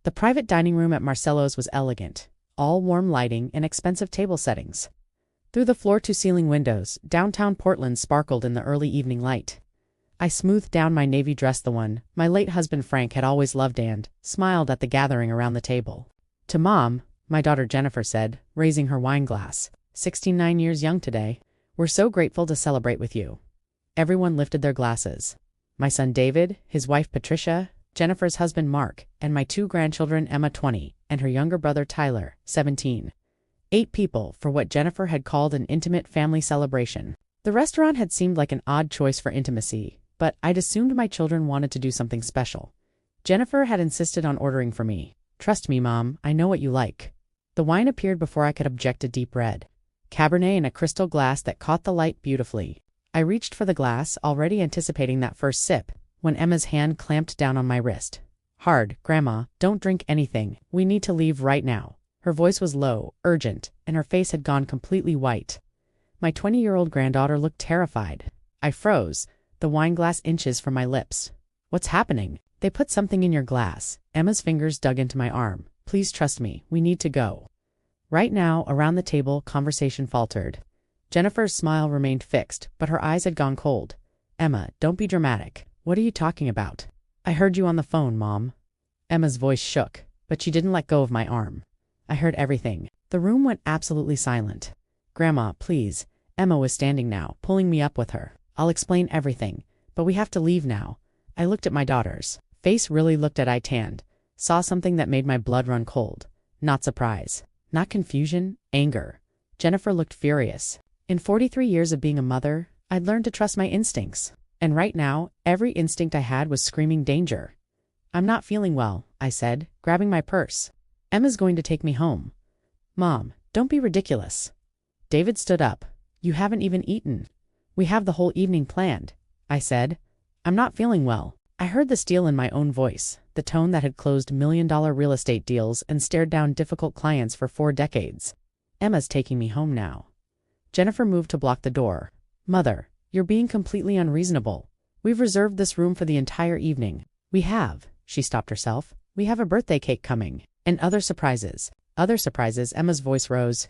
The private dining room at Marcello's was elegant, all warm lighting and expensive table settings. Through the floor-to-ceiling windows, downtown Portland sparkled in the early evening light. I smoothed down my navy dress, the one my late husband Frank had always loved, and smiled at the gathering around the table. "To Mom," my daughter Jennifer said, raising her wine glass, 69 years young today, "we're so grateful to celebrate with you." Everyone lifted their glasses. My son David, his wife Patricia, Jennifer's husband Mark, and my 2 grandchildren, Emma 20, and her younger brother Tyler, 17. 8 people for what Jennifer had called an intimate family celebration. The restaurant had seemed like an odd choice for intimacy, but I'd assumed my children wanted to do something special. Jennifer had insisted on ordering for me. "Trust me, Mom, I know what you like." The wine appeared before I could object. A deep red Cabernet in a crystal glass that caught the light beautifully. I reached for the glass, already anticipating that first sip, when Emma's hand clamped down on my wrist. "Hard, Grandma, don't drink anything. We need to leave right now." Her voice was low, urgent, and her face had gone completely white. My 20-year-old granddaughter looked terrified. I froze, the wine glass inches from my lips. "What's happening?" "They put something in your glass." Emma's fingers dug into my arm. "Please trust me, we need to go." Right now, around the table, conversation faltered. Jennifer's smile remained fixed, but her eyes had gone cold. "Emma, don't be dramatic. What are you talking about?" "I heard you on the phone, Mom." Emma's voice shook, but she didn't let go of my arm. "I heard everything." The room went absolutely silent. "Grandma, please." Emma was standing now, pulling me up with her. "I'll explain everything, but we have to leave now." I looked at my daughter's face, really looked at. I tanned, saw something that made my blood run cold. Not surprise, not confusion, anger. Jennifer looked furious. In 43 years of being a mother, I'd learned to trust my instincts. And right now, every instinct I had was screaming danger. "I'm not feeling well," I said, grabbing my purse. "Emma's going to take me home." "Mom, don't be ridiculous." David stood up. "You haven't even eaten." "We have the whole evening planned," I said. "I'm not feeling well." I heard the steel in my own voice, the tone that had closed million-dollar real estate deals and stared down difficult clients for 4 decades. "Emma's taking me home now." Jennifer moved to block the door. "Mother, you're being completely unreasonable. We've reserved this room for the entire evening." "We have," she stopped herself. "We have a birthday cake coming, and other surprises." "Other surprises?" Emma's voice rose.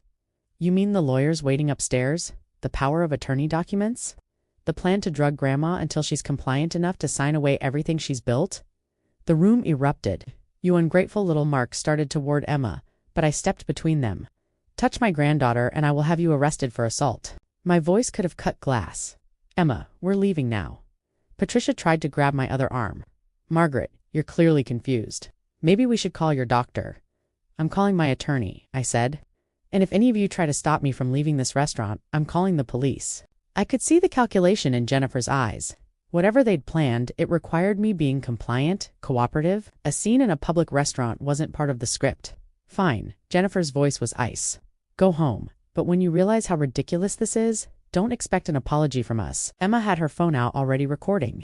"You mean the lawyers waiting upstairs? The power of attorney documents? The plan to drug Grandma until she's compliant enough to sign away everything she's built?" The room erupted. "You ungrateful little." Mark started toward Emma, but I stepped between them. "Touch my granddaughter and I will have you arrested for assault." My voice could have cut glass. "Emma, we're leaving now." Patricia tried to grab my other arm. "Margaret, you're clearly confused. Maybe we should call your doctor." "I'm calling my attorney," I said. "And if any of you try to stop me from leaving this restaurant, I'm calling the police." I could see the calculation in Jennifer's eyes. Whatever they'd planned, it required me being compliant, cooperative. A scene in a public restaurant wasn't part of the script. "Fine." Jennifer's voice was ice. "Go home. But when you realize how ridiculous this is, don't expect an apology from us." Emma had her phone out, already recording.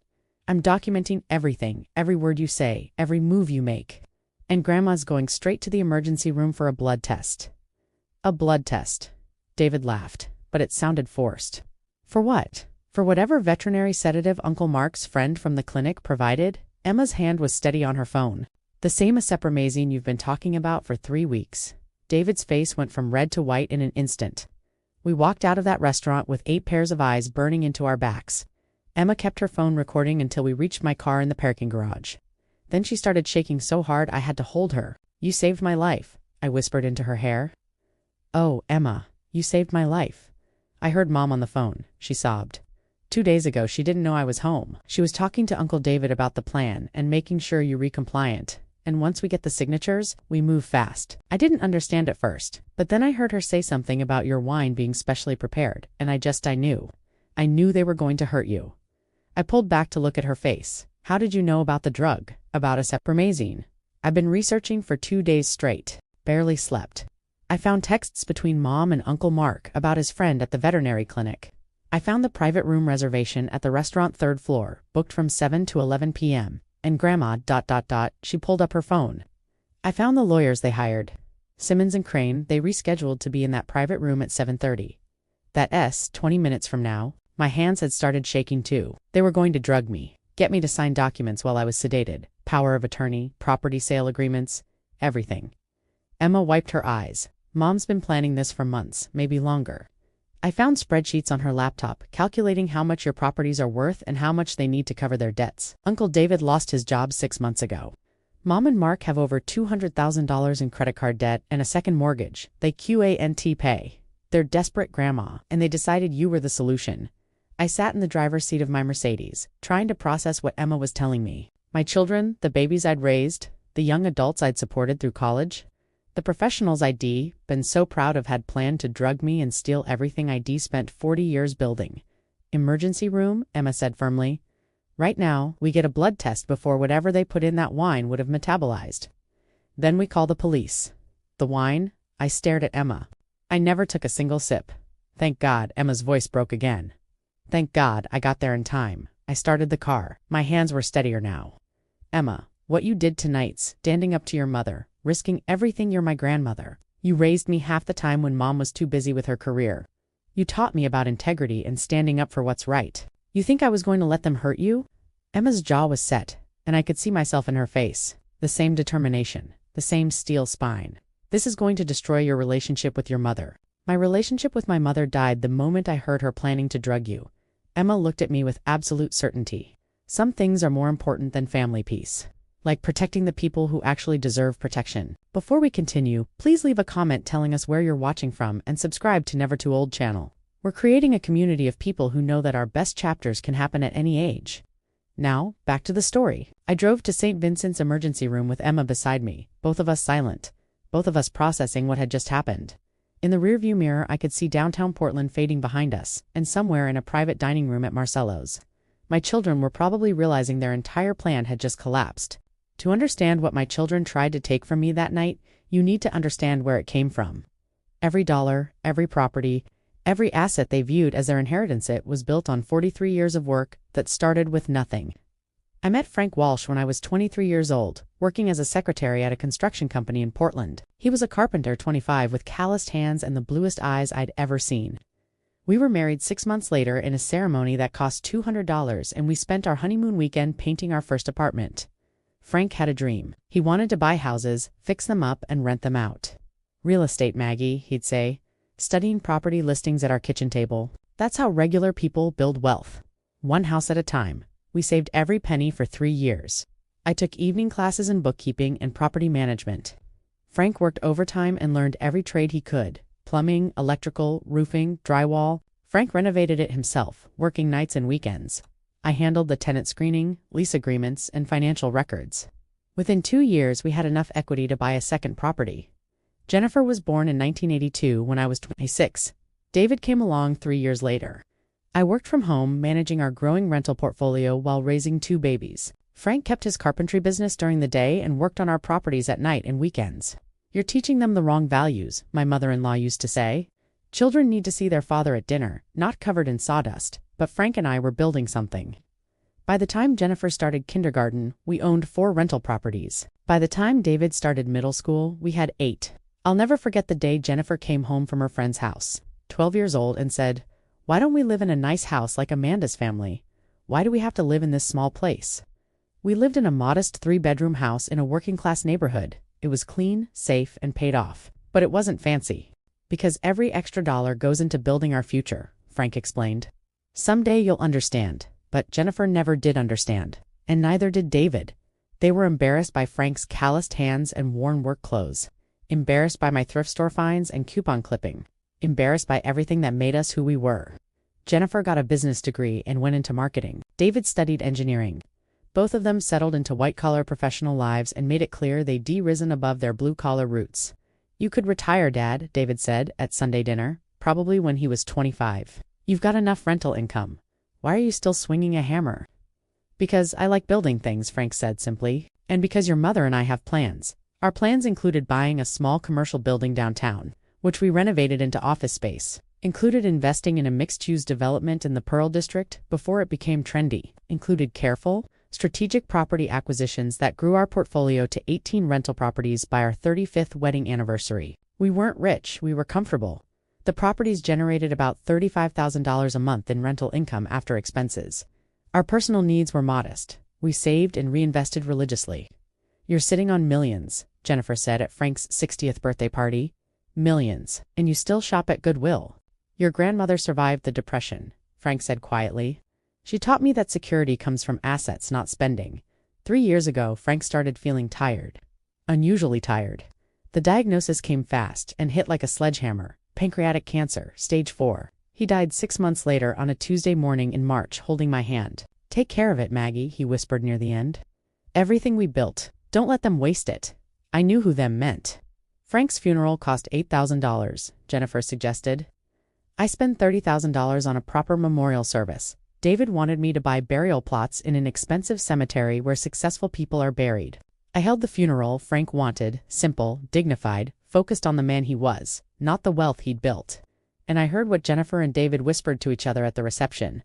"I'm documenting everything, every word you say, every move you make. And Grandma's going straight to the emergency room for a blood test." "A blood test." David laughed, but it sounded forced. "For what?" "For whatever veterinary sedative Uncle Mark's friend from the clinic provided." Emma's hand was steady on her phone. "The same acepromazine you've been talking about for 3 weeks. David's face went from red to white in an instant. We walked out of that restaurant with 8 pairs of eyes burning into our backs. Emma kept her phone recording until we reached my car in the parking garage. Then she started shaking so hard I had to hold her. "You saved my life," I whispered into her hair. "Oh, Emma, you saved my life." "I heard Mom on the phone," she sobbed. 2 days ago she didn't know I was home. She was talking to Uncle David about the plan and making sure you're compliant. And once we get the signatures, we move fast." I didn't understand at first, but then I heard her say something about your wine being specially prepared, and I knew. I knew they were going to hurt you. I pulled back to look at her face. "How did you know about the drug? About acepromazine?" "I've been researching for 2 days straight. Barely slept. I found texts between Mom and Uncle Mark about his friend at the veterinary clinic. I found the private room reservation at the restaurant 3rd floor, booked from 7 to 11 p.m. And Grandma... She pulled up her phone. "I found the lawyers they hired. Simmons and Crane, they rescheduled to be in that private room at 7:30. That's 20 minutes from now." My hands had started shaking too. They were going to drug me, get me to sign documents while I was sedated. Power of attorney, property sale agreements. everything. Emma wiped her eyes. Mom's been planning this for months, maybe longer. I found spreadsheets on her laptop calculating how much your properties are worth and how much they need to cover their debts. Uncle David lost his job 6 months ago. Mom and Mark have over $200,000 in credit card debt and a second mortgage. They can't pay. They're desperate, Grandma, and they decided you were the solution. I sat in the driver's seat of my Mercedes, trying to process what Emma was telling me. My children, the babies I'd raised, the young adults I'd supported through college, the professionals I'd been so proud of had planned to drug me and steal everything I'd spent 40 years building. Emergency room, Emma said firmly. Right now, we get a blood test before whatever they put in that wine would have metabolized. Then we call the police. The wine? I stared at Emma. I never took a single sip. Thank God, Emma's voice broke again. Thank God I got there in time. I started the car. My hands were steadier now. Emma, what you did tonight, standing up to your mother, risking everything, you're my grandmother. You raised me half the time when Mom was too busy with her career. You taught me about integrity and standing up for what's right. You think I was going to let them hurt you? Emma's jaw was set, and I could see myself in her face. The same determination, the same steel spine. This is going to destroy your relationship with your mother. My relationship with my mother died the moment I heard her planning to drug you. Emma looked at me with absolute certainty. Some things are more important than family peace. Like protecting the people who actually deserve protection. Before we continue, please leave a comment telling us where you're watching from and subscribe to Never Too Old channel. We're creating a community of people who know that our best chapters can happen at any age. Now, back to the story. I drove to St. Vincent's emergency room with Emma beside me, both of us silent, both of us processing what had just happened. In the rearview mirror I could see downtown Portland fading behind us, and somewhere in a private dining room at Marcello's. My children were probably realizing their entire plan had just collapsed. To understand what my children tried to take from me that night, you need to understand where it came from. Every dollar, every property, every asset they viewed as their inheritance, it was built on 43 years of work that started with nothing. I met Frank Walsh when I was 23 years old, working as a secretary at a construction company in Portland. He was a carpenter, 25, with calloused hands and the bluest eyes I'd ever seen. We were married 6 months later in a ceremony that cost $200, and we spent our honeymoon weekend painting our first apartment. Frank had a dream. He wanted to buy houses, fix them up, and rent them out. Real estate, Maggie, he'd say, studying property listings at our kitchen table. That's how regular people build wealth. One house at a time. We saved every penny for 3 years. I took evening classes in bookkeeping and property management. Frank worked overtime and learned every trade he could. Plumbing, electrical, roofing, drywall. Frank renovated it himself, working nights and weekends. I handled the tenant screening, lease agreements, and financial records. Within 2 years, we had enough equity to buy a second property. Jennifer was born in 1982 when I was 26. David came along 3 years later. I worked from home, managing our growing rental portfolio while raising 2 babies. Frank kept his carpentry business during the day and worked on our properties at night and weekends. You're teaching them the wrong values, my mother-in-law used to say. Children need to see their father at dinner, not covered in sawdust. But Frank and I were building something. By the time Jennifer started kindergarten, we owned 4 rental properties. By the time David started middle school, we had 8. I'll never forget the day Jennifer came home from her friend's house, 12 years old, and said, "Why don't we live in a nice house like Amanda's family? Why do we have to live in this small place?" We lived in a modest 3-bedroom house in a working-class neighborhood. It was clean, safe, and paid off. But it wasn't fancy. Because every extra dollar goes into building our future, Frank explained. Someday you'll understand, but Jennifer never did understand, and neither did David. They were embarrassed by Frank's calloused hands and worn work clothes, embarrassed by my thrift store finds and coupon clipping, embarrassed by everything that made us who we were. Jennifer got a business degree and went into marketing. David studied engineering. Both of them settled into white-collar professional lives and made it clear they'd risen above their blue-collar roots. "You could retire, Dad," David said at Sunday dinner, probably when he was 25. "You've got enough rental income. Why are you still swinging a hammer?" "Because I like building things," Frank said simply. "And because your mother and I have plans." Our plans included buying a small commercial building downtown, which we renovated into office space. Included investing in a mixed-use development in the Pearl District before it became trendy. Included careful, strategic property acquisitions that grew our portfolio to 18 rental properties by our 35th wedding anniversary. We weren't rich, we were comfortable. The properties generated about $35,000 a month in rental income after expenses. Our personal needs were modest. We saved and reinvested religiously. "You're sitting on millions," Jennifer said at Frank's 60th birthday party. Millions, and you still shop at Goodwill. Your grandmother survived the Depression, Frank said quietly. She taught me that security comes from assets, not spending. 3 years ago, Frank started feeling tired. Unusually tired. The diagnosis came fast and hit like a sledgehammer. Pancreatic cancer, stage 4. He died 6 months later on a Tuesday morning in March, holding my hand. Take care of it, Maggie, he whispered near the end. Everything we built. Don't let them waste it. I knew who them meant. Frank's funeral cost $8,000, Jennifer suggested. I spent $30,000 on a proper memorial service. David wanted me to buy burial plots in an expensive cemetery where successful people are buried. I held the funeral Frank wanted, simple, dignified, focused on the man he was, not the wealth he'd built. And I heard what Jennifer and David whispered to each other at the reception.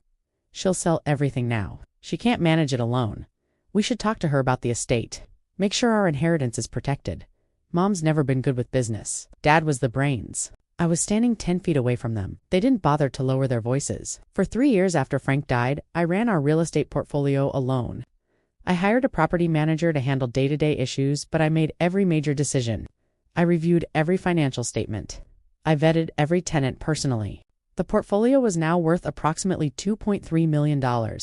She'll sell everything now. She can't manage it alone. We should talk to her about the estate. Make sure our inheritance is protected. Mom's never been good with business. Dad was the brains. I was standing 10 feet away from them. They didn't bother to lower their voices. For 3 years after Frank died, I ran our real estate portfolio alone. I hired a property manager to handle day-to-day issues, but I made every major decision. I reviewed every financial statement. I vetted every tenant personally. The portfolio was now worth approximately $2.3 million.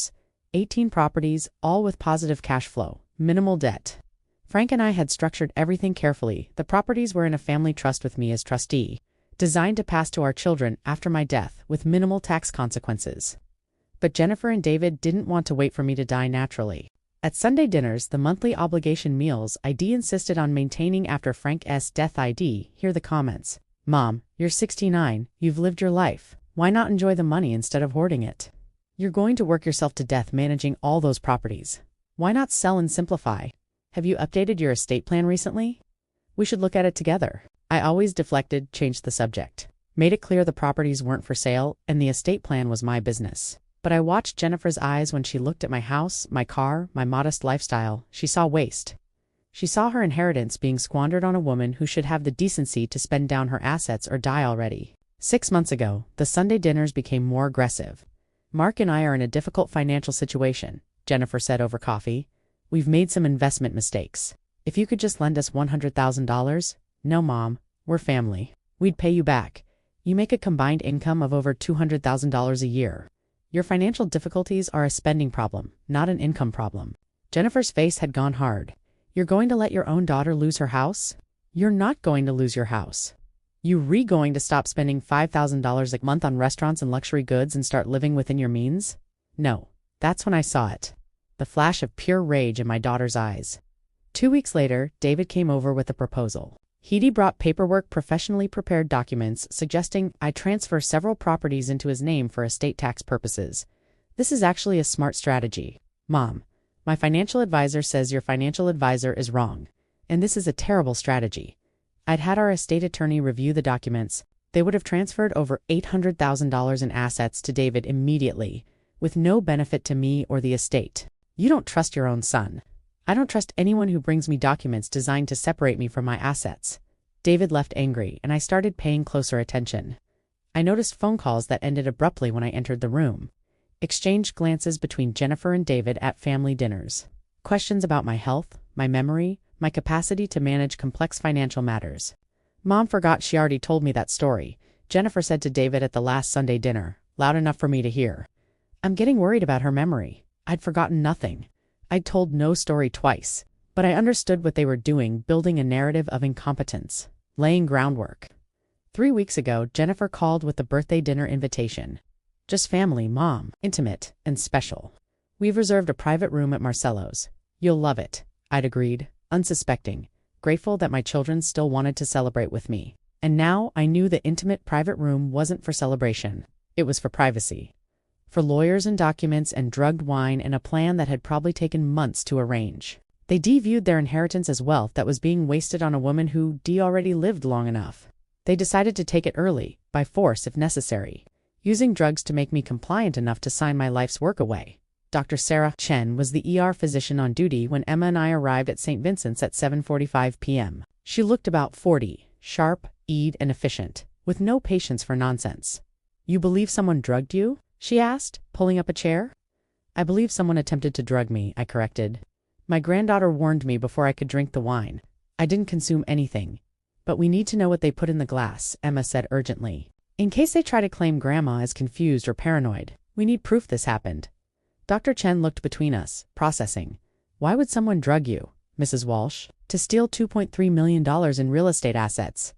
18 properties, all with positive cash flow, minimal debt. Frank and I had structured everything carefully. The properties were in a family trust with me as trustee, designed to pass to our children after my death with minimal tax consequences. But Jennifer and David didn't want to wait for me to die naturally. At Sunday dinners, the monthly obligation meals, ID insisted on maintaining after Frank's death ID. Hear the comments. Mom, you're 69, you've lived your life. Why not enjoy the money instead of hoarding it? You're going to work yourself to death managing all those properties. Why not sell and simplify? Have you updated your estate plan recently? We should look at it together. I always deflected, changed the subject. Made it clear the properties weren't for sale, and the estate plan was my business. But I watched Jennifer's eyes when she looked at my house, my car, my modest lifestyle. She saw waste. She saw her inheritance being squandered on a woman who should have the decency to spend down her assets or die already. 6 months ago, the Sunday dinners became more aggressive. Mark and I are in a difficult financial situation, Jennifer said over coffee. We've made some investment mistakes. If you could just lend us $100,000? No, Mom, we're family. We'd pay you back. You make a combined income of over $200,000 a year. Your financial difficulties are a spending problem, not an income problem. Jennifer's face had gone hard. You're going to let your own daughter lose her house? You're not going to lose your house. You going to stop spending $5,000 a month on restaurants and luxury goods and start living within your means? No. That's when I saw it. The flash of pure rage in my daughter's eyes. 2 weeks later, David came over with a proposal. He'd brought paperwork, professionally prepared documents, suggesting I transfer several properties into his name for estate tax purposes. This is actually a smart strategy. Mom, my financial advisor says your financial advisor is wrong. And this is a terrible strategy. I'd had our estate attorney review the documents. They would have transferred over $800,000 in assets to David immediately, with no benefit to me or the estate. You don't trust your own son. I don't trust anyone who brings me documents designed to separate me from my assets. David left angry, and I started paying closer attention. I noticed phone calls that ended abruptly when I entered the room. Exchanged glances between Jennifer and David at family dinners. Questions about my health, my memory, my capacity to manage complex financial matters. Mom forgot she already told me that story, Jennifer said to David at the last Sunday dinner, loud enough for me to hear. I'm getting worried about her memory. I'd forgotten nothing. I'd told no story twice, but I understood what they were doing, building a narrative of incompetence, laying groundwork. 3 weeks ago, Jennifer called with the birthday dinner invitation. Just family, Mom, intimate, and special. We've reserved a private room at Marcello's. You'll love it, I'd agreed, unsuspecting, grateful that my children still wanted to celebrate with me. And now I knew the intimate private room wasn't for celebration. It was for privacy. For lawyers and documents and drugged wine and a plan that had probably taken months to arrange. They viewed their inheritance as wealth that was being wasted on a woman who already lived long enough. They decided to take it early, by force if necessary, using drugs to make me compliant enough to sign my life's work away. Dr. Sarah Chen was the ER physician on duty when Emma and I arrived at St. Vincent's at 7:45 p.m. She looked about 40, sharp, and efficient, with no patience for nonsense. You believe someone drugged you? She asked, pulling up a chair. I believe someone attempted to drug me, I corrected. My granddaughter warned me before I could drink the wine. I didn't consume anything. But we need to know what they put in the glass, Emma said urgently. In case they try to claim Grandma is confused or paranoid, we need proof this happened. Dr. Chen looked between us, processing. Why would someone drug you, Mrs. Walsh? To steal $2.3 million in real estate assets.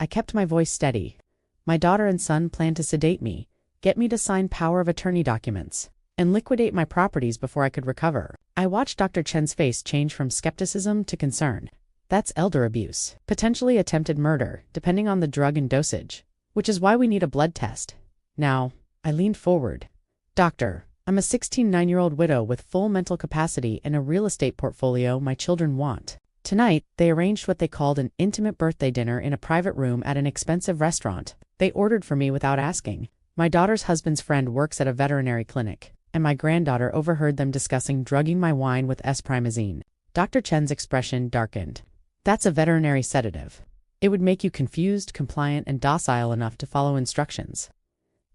I kept my voice steady. My daughter and son planned to sedate me, get me to sign power of attorney documents, and liquidate my properties before I could recover. I watched Dr. Chen's face change from skepticism to concern. That's elder abuse, potentially attempted murder, depending on the drug and dosage, which is why we need a blood test. Now, I leaned forward. Doctor, I'm a 16-9-year-old widow with full mental capacity and a real estate portfolio my children want. Tonight, they arranged what they called an intimate birthday dinner in a private room at an expensive restaurant. They ordered for me without asking. My daughter's husband's friend works at a veterinary clinic, and my granddaughter overheard them discussing drugging my wine with S-primazine. Dr. Chen's expression darkened. That's a veterinary sedative. It would make you confused, compliant, and docile enough to follow instructions.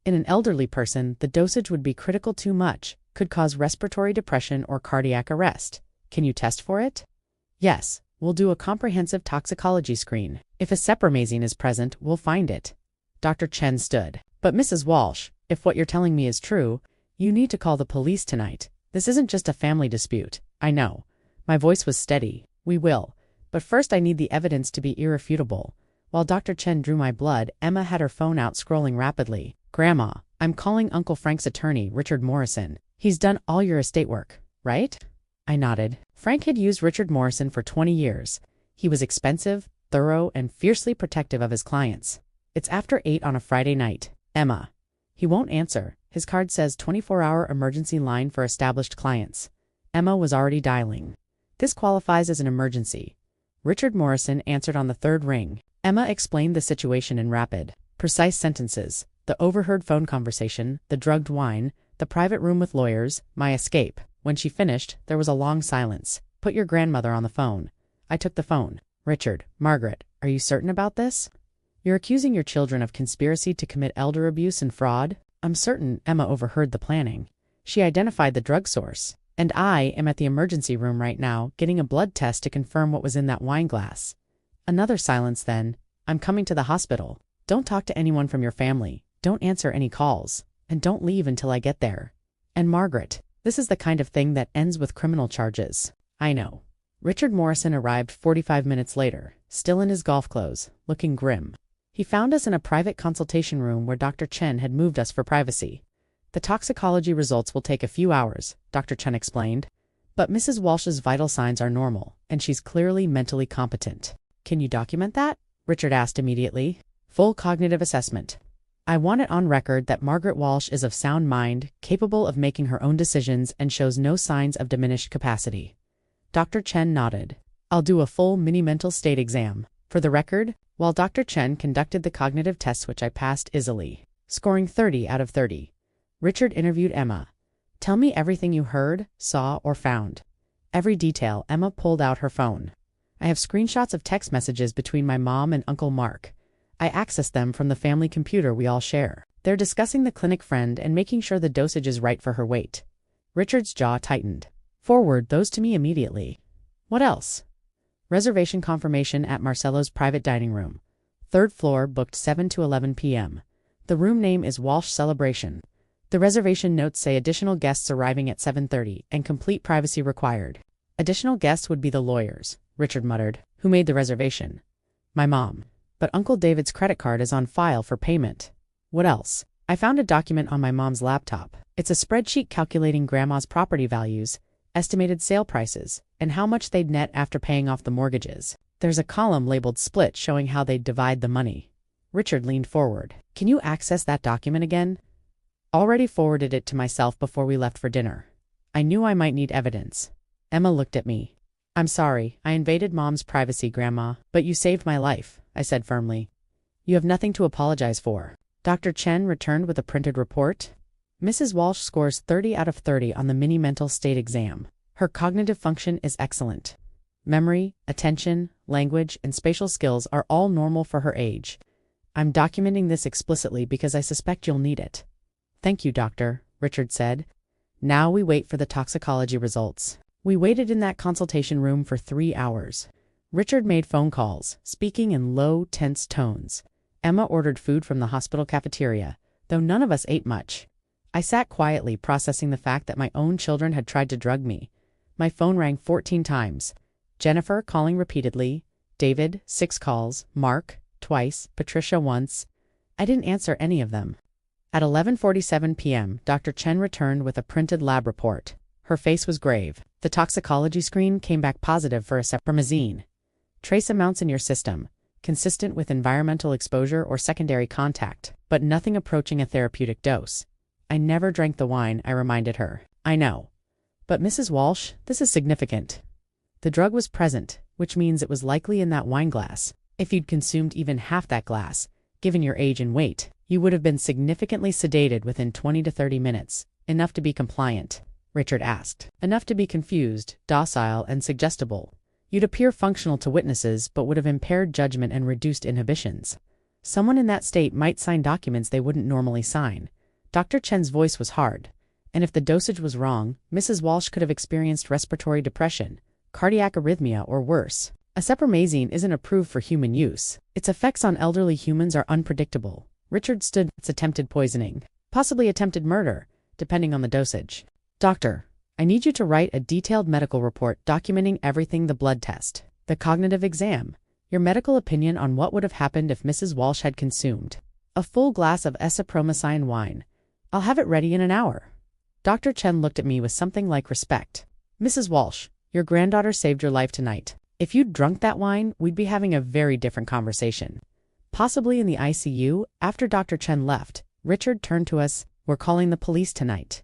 In an elderly person, the dosage would be critical too much, could cause respiratory depression or cardiac arrest. Can you test for it? Yes, we'll do a comprehensive toxicology screen. If S-primazine is present, we'll find it. Dr. Chen stood. But Mrs. Walsh, if what you're telling me is true, you need to call the police tonight. This isn't just a family dispute. I know. My voice was steady. We will. But first I need the evidence to be irrefutable. While Dr. Chen drew my blood, Emma had her phone out scrolling rapidly. Grandma, I'm calling Uncle Frank's attorney, Richard Morrison. He's done all your estate work, right? I nodded. Frank had used Richard Morrison for 20 years. He was expensive, thorough, and fiercely protective of his clients. It's after 8 on a Friday night. Emma. He won't answer. His card says 24-hour emergency line for established clients. Emma was already dialing. This qualifies as an emergency. Richard Morrison answered on the third ring. Emma explained the situation in rapid, precise sentences. The overheard phone conversation, the drugged wine, the private room with lawyers, my escape. When she finished, there was a long silence. Put your grandmother on the phone. I took the phone. Richard, Margaret, are you certain about this? You're accusing your children of conspiracy to commit elder abuse and fraud? I'm certain Emma overheard the planning. She identified the drug source. And I am at the emergency room right now, getting a blood test to confirm what was in that wine glass. Another silence then. I'm coming to the hospital. Don't talk to anyone from your family. Don't answer any calls. And don't leave until I get there. And Margaret, this is the kind of thing that ends with criminal charges. I know. Richard Morrison arrived 45 minutes later, still in his golf clothes, looking grim. He found us in a private consultation room where Dr. Chen had moved us for privacy. The toxicology results will take a few hours, Dr. Chen explained. But Mrs. Walsh's vital signs are normal, and she's clearly mentally competent. Can you document that? Richard asked immediately. Full cognitive assessment. I want it on record that Margaret Walsh is of sound mind, capable of making her own decisions, and shows no signs of diminished capacity. Dr. Chen nodded. I'll do a full mini-mental state exam. For the record, while Dr. Chen conducted the cognitive tests which I passed easily, scoring 30 out of 30. Richard interviewed Emma. Tell me everything you heard, saw, or found. Every detail. Emma pulled out her phone. I have screenshots of text messages between my mom and Uncle Mark. I accessed them from the family computer we all share. They're discussing the clinic friend and making sure the dosage is right for her weight. Richard's jaw tightened. Forward those to me immediately. What else? Reservation confirmation at Marcelo's private dining room. 3rd floor, booked 7 to 11 p.m. The room name is Walsh Celebration. The reservation notes say additional guests arriving at 7:30 and complete privacy required. Additional guests would be the lawyers, Richard muttered. Who made the reservation? My mom. But Uncle David's credit card is on file for payment. What else? I found a document on my mom's laptop. It's a spreadsheet calculating Grandma's property values, estimated sale prices, and how much they'd net after paying off the mortgages. There's a column labeled split showing how they'd divide the money. Richard leaned forward. Can you access that document again? Already forwarded it to myself before we left for dinner. I knew I might need evidence. Emma looked at me. I'm sorry, I invaded Mom's privacy, Grandma, but you saved my life, I said firmly. You have nothing to apologize for. Dr. Chen returned with a printed report. Mrs. Walsh scores 30 out of 30 on the mini-mental state exam. Her cognitive function is excellent. Memory, attention, language, and spatial skills are all normal for her age. I'm documenting this explicitly because I suspect you'll need it. Thank you, doctor, Richard said. Now we wait for the toxicology results. We waited in that consultation room for 3 hours. Richard made phone calls, speaking in low, tense tones. Emma ordered food from the hospital cafeteria, though none of us ate much. I sat quietly processing the fact that my own children had tried to drug me. My phone rang 14 times. Jennifer calling repeatedly, David, 6 calls, Mark, twice, Patricia once. I didn't answer any of them. At 11:47 p.m., Dr. Chen returned with a printed lab report. Her face was grave. The toxicology screen came back positive for acepromazine. Trace amounts in your system, consistent with environmental exposure or secondary contact, but nothing approaching a therapeutic dose. I never drank the wine, I reminded her. I know. But Mrs. Walsh, this is significant. The drug was present, which means it was likely in that wine glass. If you'd consumed even half that glass, given your age and weight, you would have been significantly sedated within 20 to 30 minutes, enough to be compliant, Richard asked. Enough to be confused, docile, and suggestible. You'd appear functional to witnesses but would have impaired judgment and reduced inhibitions. Someone in that state might sign documents they wouldn't normally sign. Dr. Chen's voice was hard. And if the dosage was wrong, Mrs. Walsh could have experienced respiratory depression, cardiac arrhythmia, or worse. Acepromazine isn't approved for human use. Its effects on elderly humans are unpredictable. Richard stood. It's attempted poisoning, possibly attempted murder, depending on the dosage. Doctor, I need you to write a detailed medical report documenting everything: the blood test, the cognitive exam, your medical opinion on what would have happened if Mrs. Walsh had consumed a full glass of acepromazine wine. I'll have it ready in an hour. Dr. Chen looked at me with something like respect. Mrs. Walsh, your granddaughter saved your life tonight. If you'd drunk that wine, we'd be having a very different conversation. Possibly in the ICU. After Dr. Chen left, Richard turned to us. We're calling the police tonight.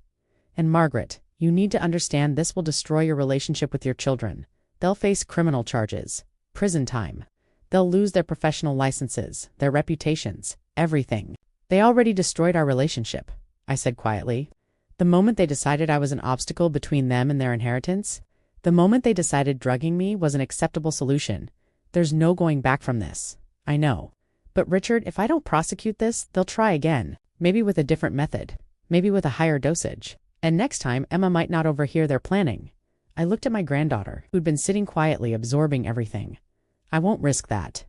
And Margaret, you need to understand this will destroy your relationship with your children. They'll face criminal charges, prison time. They'll lose their professional licenses, their reputations, everything. They already destroyed our relationship, I said quietly. The moment they decided I was an obstacle between them and their inheritance, the moment they decided drugging me was an acceptable solution. There's no going back from this. I know. But Richard, if I don't prosecute this, they'll try again. Maybe with a different method. Maybe with a higher dosage. And next time, Emma might not overhear their planning. I looked at my granddaughter, who'd been sitting quietly absorbing everything. I won't risk that.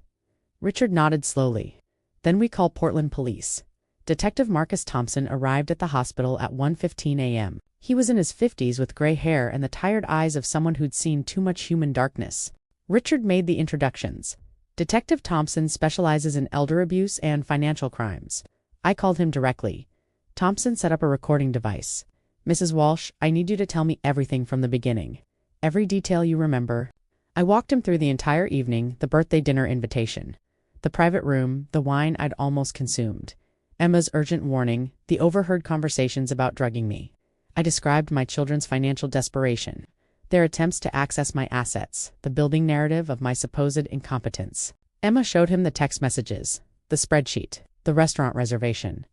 Richard nodded slowly. Then we called Portland police. Detective Marcus Thompson arrived at the hospital at 1:15 a.m. He was in his 50s with gray hair and the tired eyes of someone who'd seen too much human darkness. Richard made the introductions. Detective Thompson specializes in elder abuse and financial crimes. I called him directly. Thompson set up a recording device. Mrs. Walsh, I need you to tell me everything from the beginning. Every detail you remember. I walked him through the entire evening, the birthday dinner invitation, the private room, the wine I'd almost consumed, Emma's urgent warning, the overheard conversations about drugging me. I described my children's financial desperation, their attempts to access my assets, the building narrative of my supposed incompetence. Emma showed him the text messages, the spreadsheet, the restaurant reservation.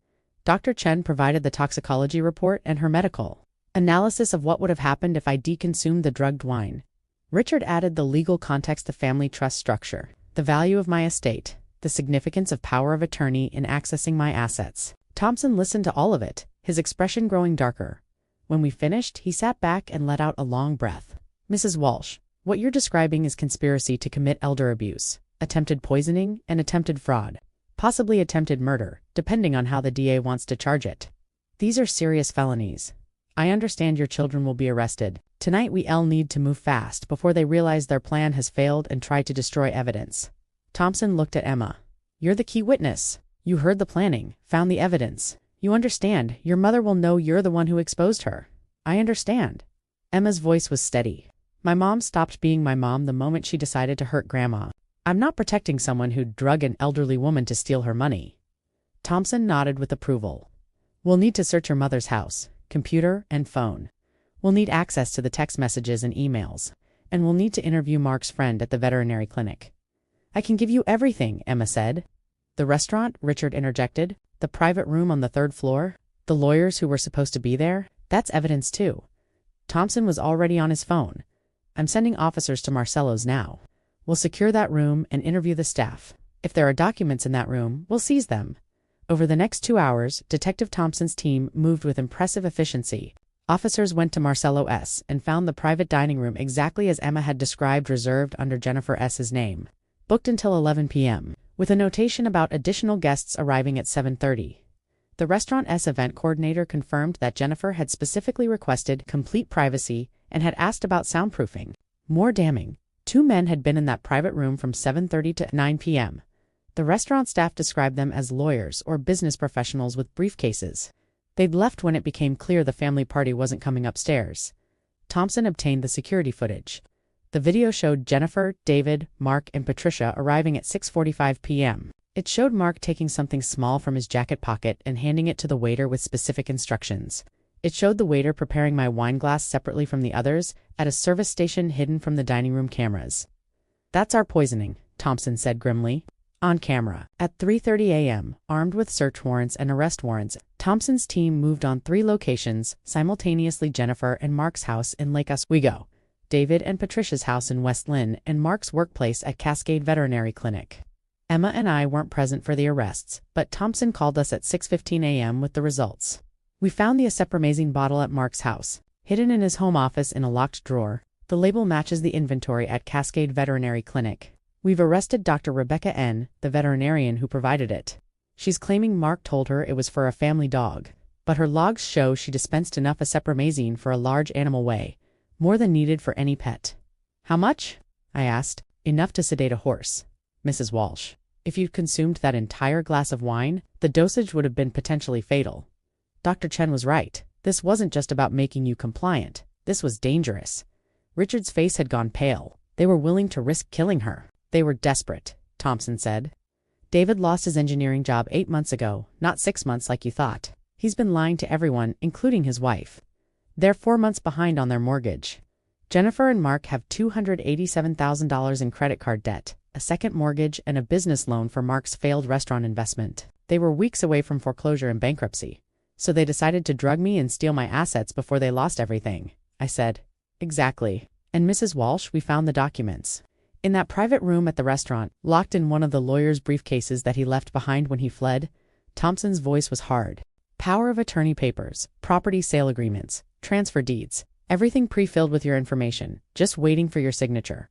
Dr. Chen provided the toxicology report and her medical analysis of what would have happened if I deconsumed the drugged wine. Richard added the legal context, the family trust structure, the value of my estate, the significance of power of attorney in accessing my assets. Thompson listened to all of it, his expression growing darker. When we finished, he sat back and let out a long breath. Mrs. Walsh, what you're describing is conspiracy to commit elder abuse, attempted poisoning, and attempted fraud. Possibly attempted murder, depending on how the DA wants to charge it. These are serious felonies. I understand your children will be arrested. Tonight we'll need to move fast before they realize their plan has failed and try to destroy evidence. Thompson looked at Emma. You're the key witness. You heard the planning, found the evidence. You understand, your mother will know you're the one who exposed her. I understand. Emma's voice was steady. My mom stopped being my mom the moment she decided to hurt Grandma. I'm not protecting someone who'd drug an elderly woman to steal her money. Thompson nodded with approval. We'll need to search your mother's house, computer, and phone. We'll need access to the text messages and emails. And we'll need to interview Mark's friend at the veterinary clinic. I can give you everything, Emma said. The restaurant, Richard interjected. The private room on the 3rd floor. The lawyers who were supposed to be there. That's evidence too. Thompson was already on his phone. I'm sending officers to Marcello's now. We'll secure that room and interview the staff. If there are documents in that room, we'll seize them. Over the next 2 hours, Detective Thompson's team moved with impressive efficiency. Officers went to Marcelo S. and found the private dining room exactly as Emma had described, reserved under Jennifer S.'s name. Booked until 11 p.m., with a notation about additional guests arriving at 7:30. The restaurant's event coordinator confirmed that Jennifer had specifically requested complete privacy and had asked about soundproofing. More damning, 2 men had been in that private room from 7:30 to 9 p.m. The restaurant staff described them as lawyers or business professionals with briefcases. They'd left when it became clear the family party wasn't coming upstairs. Thompson obtained the security footage. The video showed Jennifer, David, Mark, and Patricia arriving at 6:45 p.m. It showed Mark taking something small from his jacket pocket and handing it to the waiter with specific instructions. It showed the waiter preparing my wine glass separately from the others at a service station hidden from the dining room cameras. "That's our poisoning," Thompson said grimly. On camera. At 3:30 a.m., armed with search warrants and arrest warrants, Thompson's team moved on 3 locations, simultaneously: Jennifer and Mark's house in Lake Oswego, David and Patricia's house in West Lynn, and Mark's workplace at Cascade Veterinary Clinic. Emma and I weren't present for the arrests, but Thompson called us at 6:15 a.m. with the results. We found the acepromazine bottle at Mark's house, hidden in his home office in a locked drawer. The label matches the inventory at Cascade Veterinary Clinic. We've arrested Dr. Rebecca N., the veterinarian who provided it. She's claiming Mark told her it was for a family dog, but her logs show she dispensed enough acepromazine for a large animal weigh, more than needed for any pet. "How much?" I asked. "Enough to sedate a horse, Mrs. Walsh. If you'd consumed that entire glass of wine, the dosage would have been potentially fatal." Dr. Chen was right. This wasn't just about making you compliant. This was dangerous. Richard's face had gone pale. They were willing to risk killing her. They were desperate, Thompson said. "David lost his engineering job 8 months ago, not 6 months like you thought. He's been lying to everyone, including his wife. They're 4 months behind on their mortgage. Jennifer and Mark have $287,000 in credit card debt, a second mortgage, and a business loan for Mark's failed restaurant investment. They were weeks away from foreclosure and bankruptcy. So they decided to drug me and steal my assets before they lost everything," I said. "Exactly. And Mrs. Walsh, we found the documents. In that private room at the restaurant, locked in one of the lawyer's briefcases that he left behind when he fled." Thompson's voice was hard. "Power of attorney papers, property sale agreements, transfer deeds, everything pre-filled with your information, just waiting for your signature."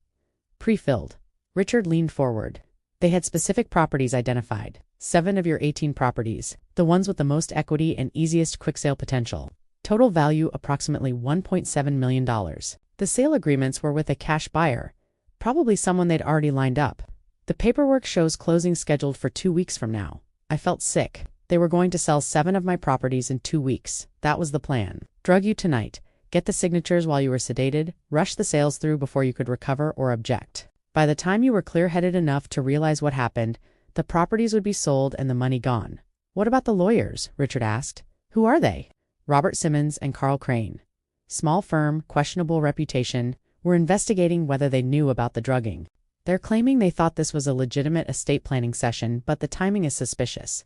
"Pre-filled." Richard leaned forward. "They had specific properties identified, 7 of your 18 properties, the ones with the most equity and easiest quick sale potential. Total value approximately $1.7 million. The sale agreements were with a cash buyer, probably someone they'd already lined up. The paperwork shows closing scheduled for 2 weeks from now." I felt sick. They were going to sell 7 of my properties in 2 weeks. That was the plan. Drug you tonight, get the signatures while you were sedated, rush the sales through before you could recover or object. By the time you were clear-headed enough to realize what happened, the properties would be sold and the money gone. "What about the lawyers?" Richard asked. "Who are they?" "Robert Simmons and Carl Crane. Small firm, questionable reputation. We're investigating whether they knew about the drugging. They're claiming they thought this was a legitimate estate planning session, but the timing is suspicious.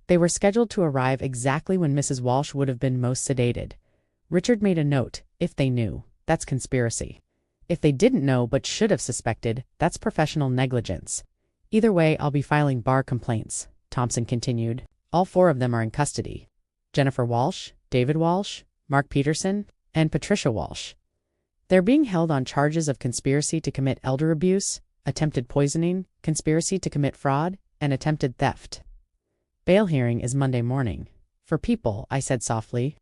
They were scheduled to arrive exactly when Mrs. Walsh would have been most sedated." Richard made a note. "If they knew, that's conspiracy. If they didn't know but should have suspected, that's professional negligence. Either way, I'll be filing bar complaints," Thompson continued. "All 4 of them are in custody. Jennifer Walsh, David Walsh, Mark Peterson, and Patricia Walsh. They're being held on charges of conspiracy to commit elder abuse, attempted poisoning, conspiracy to commit fraud, and attempted theft. Bail hearing is Monday morning." "For people," I said softly.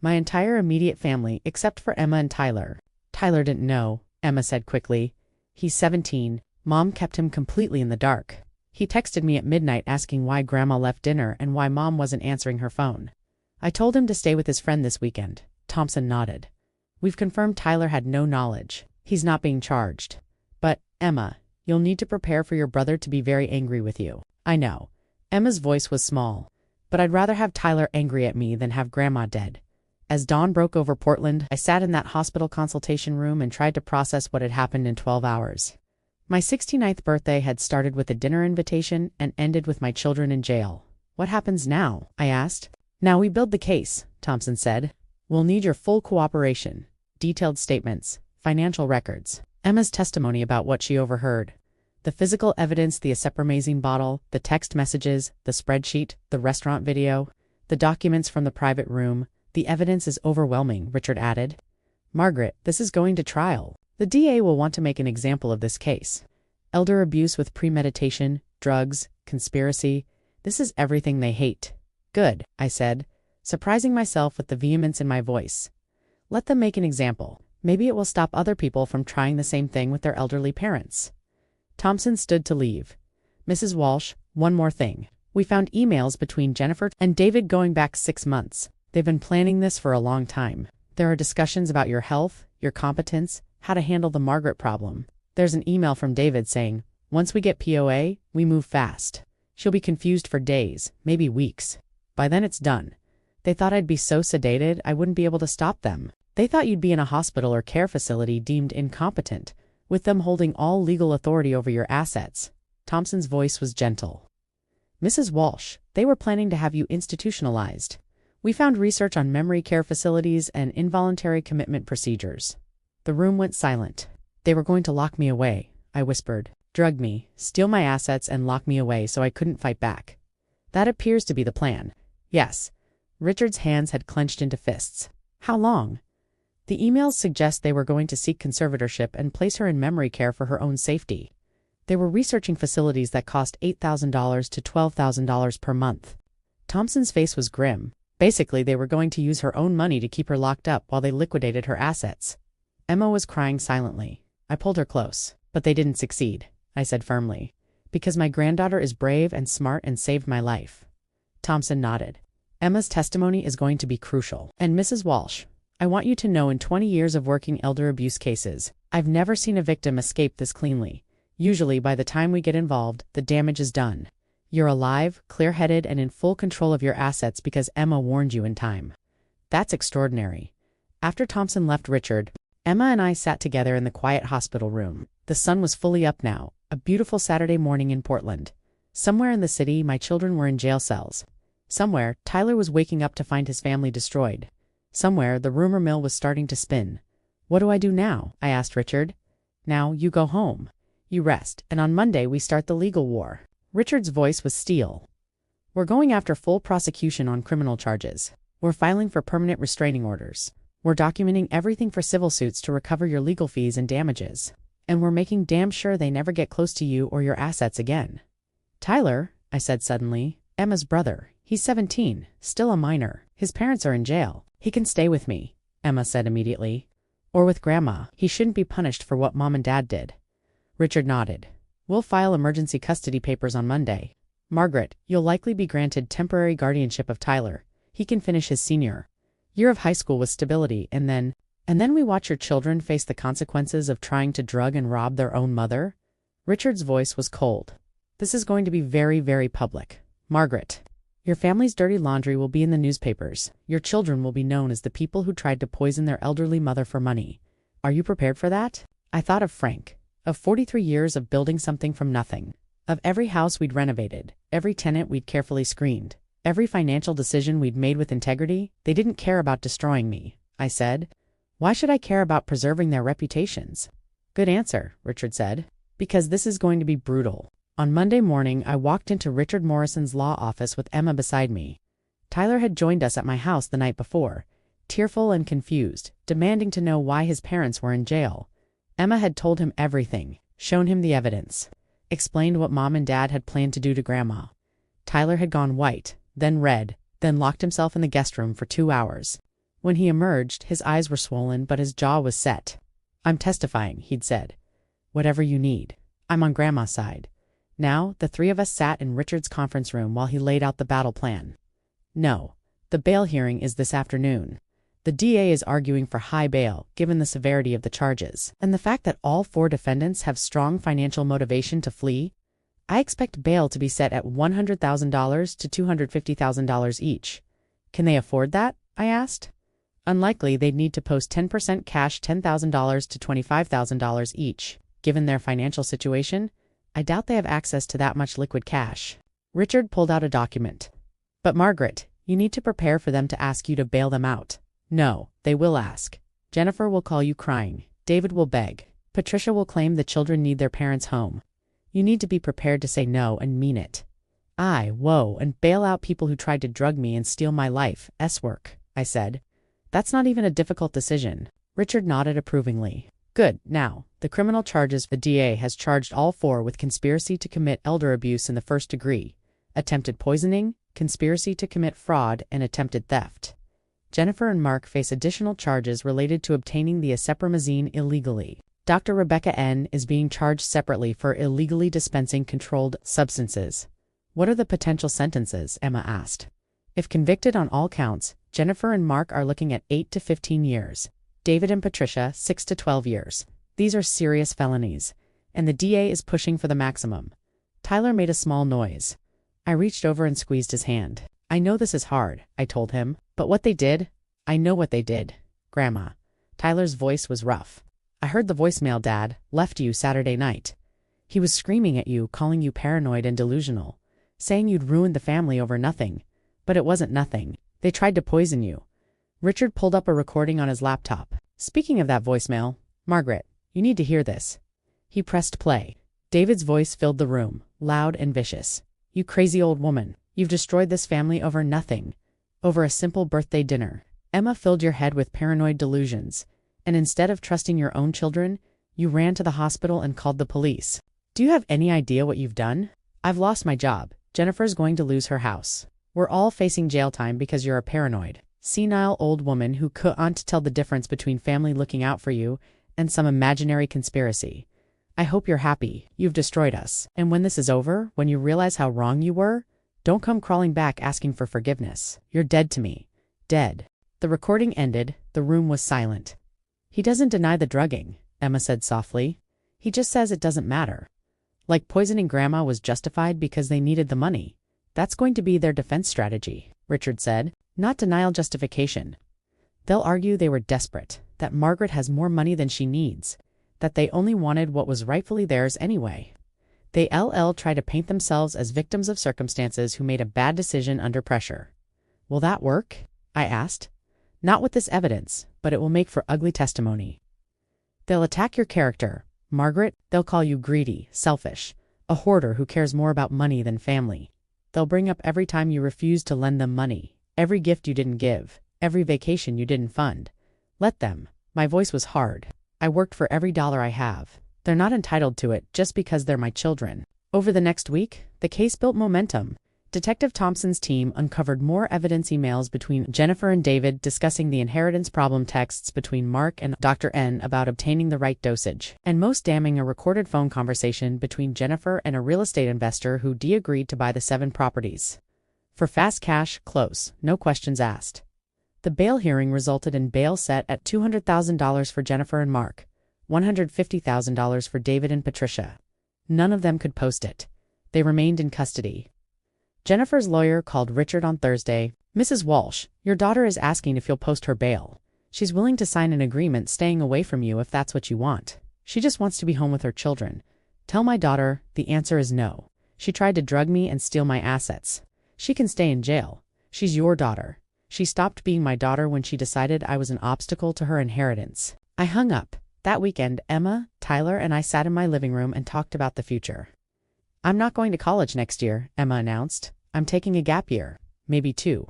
"My entire immediate family, except for Emma and Tyler." "Tyler didn't know," Emma said quickly. "He's 17. Mom kept him completely in the dark. He texted me at midnight asking why Grandma left dinner and why Mom wasn't answering her phone. I told him to stay with his friend this weekend." Thompson nodded. "We've confirmed Tyler had no knowledge. He's not being charged. But, Emma, you'll need to prepare for your brother to be very angry with you." "I know." Emma's voice was small. "But I'd rather have Tyler angry at me than have Grandma dead." As dawn broke over Portland, I sat in that hospital consultation room and tried to process what had happened in 12 hours. My 69th birthday had started with a dinner invitation and ended with my children in jail. "What happens now?" I asked. "Now we build the case," Thompson said. "We'll need your full cooperation. Detailed statements, financial records, Emma's testimony about what she overheard, the physical evidence, the acepromazine bottle, the text messages, the spreadsheet, the restaurant video, the documents from the private room, The evidence is overwhelming, Richard added. Margaret, this is going to trial. The DA will want to make an example of this case. Elder abuse with premeditation, drugs, conspiracy. This is everything they hate. Good, I said, surprising myself with the vehemence in my voice. Let them make an example. Maybe it will stop other people from trying the same thing with their elderly parents. Thompson stood to leave. Mrs. Walsh, one more thing. We found emails between Jennifer and David going back 6 months. They've been planning this for a long time. There are discussions about your health, your competence, how to handle the Margaret problem. There's an email from David saying, once we get POA, we move fast. She'll be confused for days, maybe weeks. By then it's done. They thought I'd be so sedated I wouldn't be able to stop them. They thought you'd be in a hospital or care facility deemed incompetent, with them holding all legal authority over your assets. Thompson's voice was gentle. Mrs. Walsh, they were planning to have you institutionalized. We found research on memory care facilities and involuntary commitment procedures. The room went silent. They were going to lock me away, I whispered. Drug me, steal my assets, and lock me away so I couldn't fight back. That appears to be the plan. Yes. Richard's hands had clenched into fists. How long? The emails suggest they were going to seek conservatorship and place her in memory care for her own safety. They were researching facilities that cost $8,000 to $12,000 per month. Thompson's face was grim. Basically, they were going to use her own money to keep her locked up while they liquidated her assets. Emma was crying silently. I pulled her close. But they didn't succeed, I said firmly. Because my granddaughter is brave and smart and saved my life. Thompson nodded. Emma's testimony is going to be crucial. And Mrs. Walsh, I want you to know in 20 years of working elder abuse cases, I've never seen a victim escape this cleanly. Usually, by the time we get involved, the damage is done. You're alive, clear-headed, and in full control of your assets because Emma warned you in time. That's extraordinary. After Thompson left Richard, Emma and I sat together in the quiet hospital room. The sun was fully up now, a beautiful Saturday morning in Portland. Somewhere in the city, my children were in jail cells. Somewhere, Tyler was waking up to find his family destroyed. Somewhere, the rumor mill was starting to spin. What do I do now? I asked Richard. Now, you go home. You rest, and on Monday we start the legal war. Richard's voice was steel. We're going after full prosecution on criminal charges. We're filing for permanent restraining orders. We're documenting everything for civil suits to recover your legal fees and damages. And we're making damn sure they never get close to you or your assets again. Tyler, I said suddenly, Emma's brother. He's 17, still a minor. His parents are in jail. He can stay with me, Emma said immediately. Or with Grandma. He shouldn't be punished for what Mom and Dad did. Richard nodded. We'll file emergency custody papers on Monday. Margaret, you'll likely be granted temporary guardianship of Tyler. He can finish his senior year of high school with stability, and then we watch your children face the consequences of trying to drug and rob their own mother. Richard's voice was cold. This is going to be very, very public. Margaret, your family's dirty laundry will be in the newspapers. Your children will be known as the people who tried to poison their elderly mother for money. Are you prepared for that? I thought of Frank. Of 43 years of building something from nothing. Of every house we'd renovated, every tenant we'd carefully screened, every financial decision we'd made with integrity. They didn't care about destroying me, I said. Why should I care about preserving their reputations? Good answer, Richard said. Because this is going to be brutal. On Monday morning, I walked into Richard Morrison's law office with Emma beside me. Tyler had joined us at my house the night before, tearful and confused, demanding to know why his parents were in jail. Emma had told him everything, shown him the evidence, explained what Mom and Dad had planned to do to Grandma. Tyler had gone white, then red, then locked himself in the guest room for 2 hours. When he emerged, his eyes were swollen, but his jaw was set. I'm testifying, he'd said. Whatever you need. I'm on Grandma's side. Now, the three of us sat in Richard's conference room while he laid out the battle plan. No, the bail hearing is this afternoon. The DA is arguing for high bail, given the severity of the charges, and the fact that all 4 defendants have strong financial motivation to flee. I expect bail to be set at $100,000 to $250,000 each. Can they afford that? I asked. Unlikely. They'd need to post 10% cash, $10,000 to $25,000 each. Given their financial situation, I doubt they have access to that much liquid cash. Richard pulled out a document. But Margaret, you need to prepare for them to ask you to bail them out. No, they will ask. Jennifer will call you crying. David will beg. Patricia will claim the children need their parents home. You need to be prepared to say no and mean it. And bail out people who tried to drug me and steal my life. Work. I said. That's not even a difficult decision. Richard nodded approvingly. Good. Now, the criminal charges. The DA has charged all four with conspiracy to commit elder abuse in the first degree, attempted poisoning, conspiracy to commit fraud, and attempted theft. Jennifer and Mark face additional charges related to obtaining the acetylpromazine illegally. Dr. Rebecca N. is being charged separately for illegally dispensing controlled substances. What are the potential sentences? Emma asked. If convicted on all counts, Jennifer and Mark are looking at 8 to 15 years. David and Patricia, 6 to 12 years. These are serious felonies, and the DA is pushing for the maximum. Tyler made a small noise. I reached over and squeezed his hand. I know this is hard, I told him, but what they did? I know what they did. Grandma. Tyler's voice was rough. I heard the voicemail Dad left you Saturday night. He was screaming at you, calling you paranoid and delusional, saying you'd ruined the family over nothing. But it wasn't nothing. They tried to poison you. Richard pulled up a recording on his laptop. Speaking of that voicemail, Margaret, you need to hear this. He pressed play. David's voice filled the room, loud and vicious. You crazy old woman. You've destroyed this family over nothing. Over a simple birthday dinner. Emma filled your head with paranoid delusions, and instead of trusting your own children, you ran to the hospital and called the police. Do you have any idea what you've done? I've lost my job. Jennifer's going to lose her house. We're all facing jail time because you're a paranoid, senile old woman who can't tell the difference between family looking out for you and some imaginary conspiracy. I hope you're happy. You've destroyed us. And when this is over, when you realize how wrong you were, don't come crawling back asking for forgiveness. You're dead to me. Dead. The recording ended. The room was silent. He doesn't deny the drugging, Emma said softly. He just says it doesn't matter. Like poisoning Grandma was justified because they needed the money. That's going to be their defense strategy, Richard said. Not denial, justification. They'll argue they were desperate, that Margaret has more money than she needs, that they only wanted what was rightfully theirs anyway. They try to paint themselves as victims of circumstances who made a bad decision under pressure. Will that work? I asked. Not with this evidence, but it will make for ugly testimony. They'll attack your character. Margaret, they'll call you greedy, selfish, a hoarder who cares more about money than family. They'll bring up every time you refused to lend them money, every gift you didn't give, every vacation you didn't fund. Let them. My voice was hard. I worked for every dollar I have. They're not entitled to it just because they're my children. Over the next week, the case built momentum. Detective Thompson's team uncovered more evidence, emails between Jennifer and David discussing the inheritance problem, texts between Mark and Dr. N about obtaining the right dosage, and most damning, a recorded phone conversation between Jennifer and a real estate investor who agreed to buy the 7 properties. For fast cash, close, no questions asked. The bail hearing resulted in bail set at $200,000 for Jennifer and Mark, $150,000 for David and Patricia. None of them could post it. They remained in custody. Jennifer's lawyer called Richard on Thursday. Mrs. Walsh, your daughter is asking if you'll post her bail. She's willing to sign an agreement staying away from you if that's what you want. She just wants to be home with her children. Tell my daughter the answer is no. She tried to drug me and steal my assets. She can stay in jail. She's your daughter. She stopped being my daughter when she decided I was an obstacle to her inheritance. I hung up. That weekend, Emma, Tyler, and I sat in my living room and talked about the future. I'm not going to college next year, Emma announced. I'm taking a gap year. Maybe 2.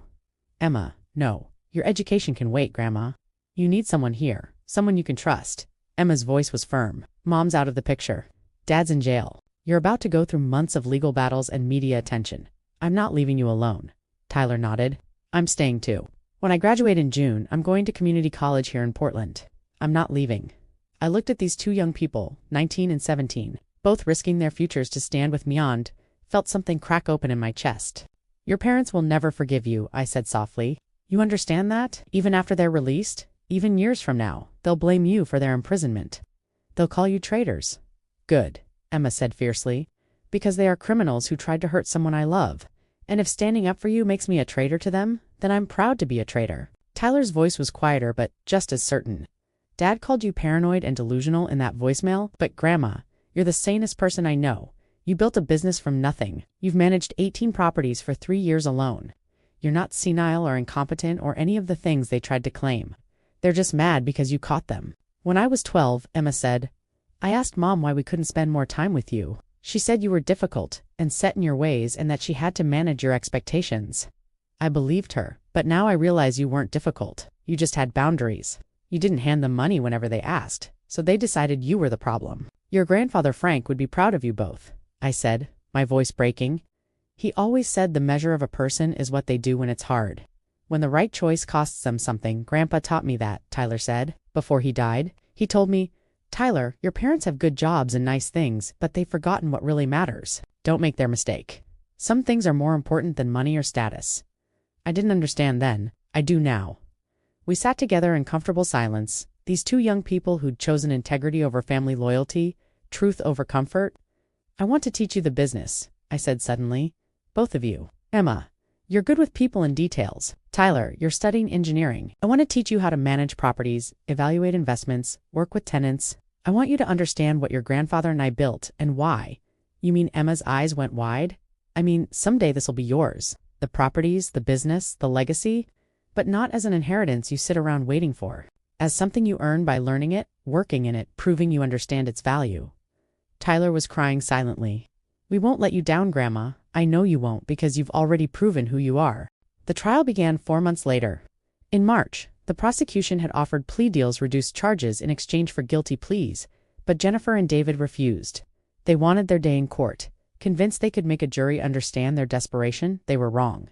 Emma, no. Your education can wait, Grandma. You need someone here. Someone you can trust. Emma's voice was firm. Mom's out of the picture. Dad's in jail. You're about to go through months of legal battles and media attention. I'm not leaving you alone. Tyler nodded. I'm staying too. When I graduate in June, I'm going to community college here in Portland. I'm not leaving. I looked at these 2 young people, 19 and 17, both risking their futures to stand with me and felt something crack open in my chest. Your parents will never forgive you, I said softly. You understand that? Even after they're released? Even years from now, they'll blame you for their imprisonment. They'll call you traitors. Good, Emma said fiercely. Because they are criminals who tried to hurt someone I love. And if standing up for you makes me a traitor to them, then I'm proud to be a traitor. Tyler's voice was quieter but just as certain. Dad called you paranoid and delusional in that voicemail, but Grandma, you're the sanest person I know. You built a business from nothing. You've managed 18 properties for 3 years alone. You're not senile or incompetent or any of the things they tried to claim. They're just mad because you caught them. When I was 12, Emma said, I asked Mom why we couldn't spend more time with you. She said you were difficult and set in your ways and that she had to manage your expectations. I believed her, But now I realize you weren't difficult. You just had boundaries. You didn't hand them money whenever they asked, so they decided you were the problem. Your grandfather Frank would be proud of you both, I said, my voice breaking. He always said the measure of a person is what they do when it's hard. When the right choice costs them something, Grandpa taught me that, Tyler said. Before he died, he told me, Tyler, your parents have good jobs and nice things, but they've forgotten what really matters. Don't make their mistake. Some things are more important than money or status. I didn't understand then. I do now. We sat together in comfortable silence, these two young people who'd chosen integrity over family loyalty, truth over comfort. I want to teach you the business, I said suddenly. Both of you. Emma, you're good with people and details. Tyler, you're studying engineering. I want to teach you how to manage properties, evaluate investments, work with tenants. I want you to understand what your grandfather and I built and why. You mean Emma's eyes went wide? I mean, someday this will be yours. The properties, the business, the legacy, but not as an inheritance you sit around waiting for. As something you earn by learning it, working in it, proving you understand its value. Tyler was crying silently. We won't let you down, Grandma. I know you won't because you've already proven who you are. The trial began 4 months later. In March, the prosecution had offered plea deals, reduced charges in exchange for guilty pleas, but Jennifer and David refused. They wanted their day in court. Convinced they could make a jury understand their desperation, they were wrong.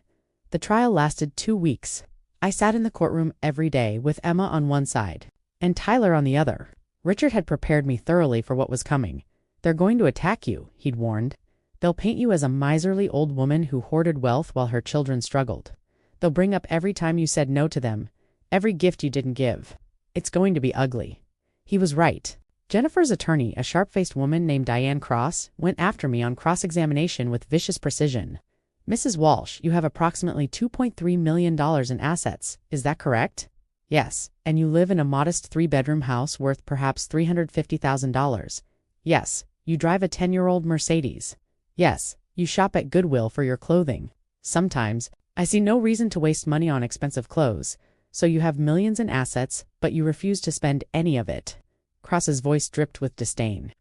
The trial lasted 2 weeks. I sat in the courtroom every day with Emma on one side and Tyler on the other. Richard had prepared me thoroughly for what was coming. They're going to attack you, he'd warned. They'll paint you as a miserly old woman who hoarded wealth while her children struggled. They'll bring up every time you said no to them, every gift you didn't give. It's going to be ugly. He was right. Jennifer's attorney, a sharp-faced woman named Diane Cross, went after me on cross-examination with vicious precision. Mrs. Walsh, you have approximately $2.3 million in assets, is that correct? Yes, and you live in a modest 3-bedroom house worth perhaps $350,000. Yes, you drive a 10-year-old Mercedes. Yes, you shop at Goodwill for your clothing. Sometimes, I see no reason to waste money on expensive clothes, so you have millions in assets, but you refuse to spend any of it. Cross's voice dripped with disdain.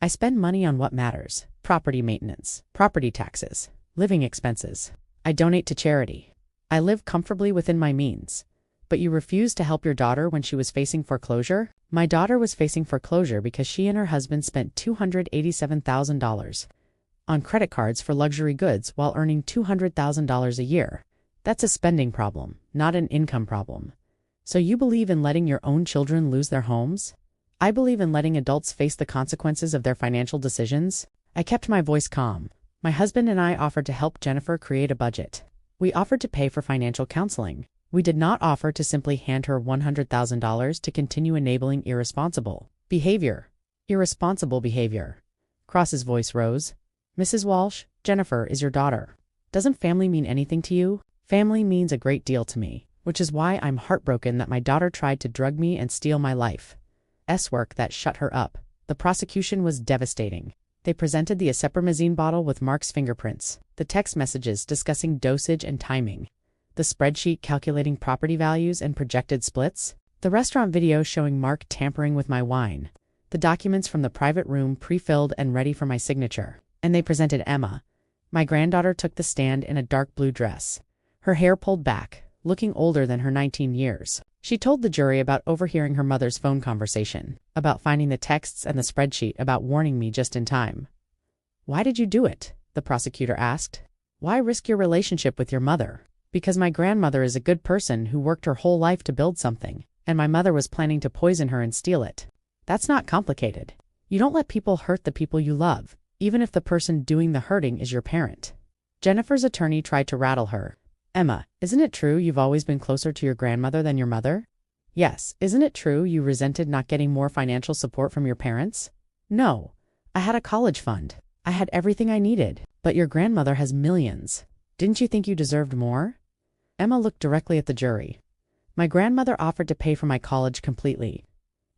I spend money on what matters: property maintenance, property taxes, living expenses. I donate to charity. I live comfortably within my means. But you refused to help your daughter when she was facing foreclosure? My daughter was facing foreclosure because she and her husband spent $287,000 on credit cards for luxury goods while earning $200,000 a year. That's a spending problem, not an income problem. So you believe in letting your own children lose their homes? I believe in letting adults face the consequences of their financial decisions. I kept my voice calm. My husband and I offered to help Jennifer create a budget. We offered to pay for financial counseling. We did not offer to simply hand her $100,000 to continue enabling irresponsible behavior. Irresponsible behavior. Cross's voice rose. Mrs. Walsh, Jennifer is your daughter. Doesn't family mean anything to you? Family means a great deal to me, which is why I'm heartbroken that my daughter tried to drug me and steal my life. Work that shut her up. The prosecution was devastating. They presented the acepramazine bottle with Mark's fingerprints, the text messages discussing dosage and timing, the spreadsheet calculating property values and projected splits, the restaurant video showing Mark tampering with my wine, the documents from the private room pre-filled and ready for my signature. And they presented Emma. My granddaughter took the stand in a dark blue dress, her hair pulled back, looking older than her 19 years. She told the jury about overhearing her mother's phone conversation, about finding the texts and the spreadsheet, about warning me just in time. Why did you do it? The prosecutor asked. Why risk your relationship with your mother? Because my grandmother is a good person who worked her whole life to build something, and my mother was planning to poison her and steal it. That's not complicated. You don't let people hurt the people you love, even if the person doing the hurting is your parent. Jennifer's attorney tried to rattle her. Emma, isn't it true you've always been closer to your grandmother than your mother? Yes, isn't it true you resented not getting more financial support from your parents? No. I had a college fund. I had everything I needed. But your grandmother has millions. Didn't you think you deserved more? Emma looked directly at the jury. My grandmother offered to pay for my college completely.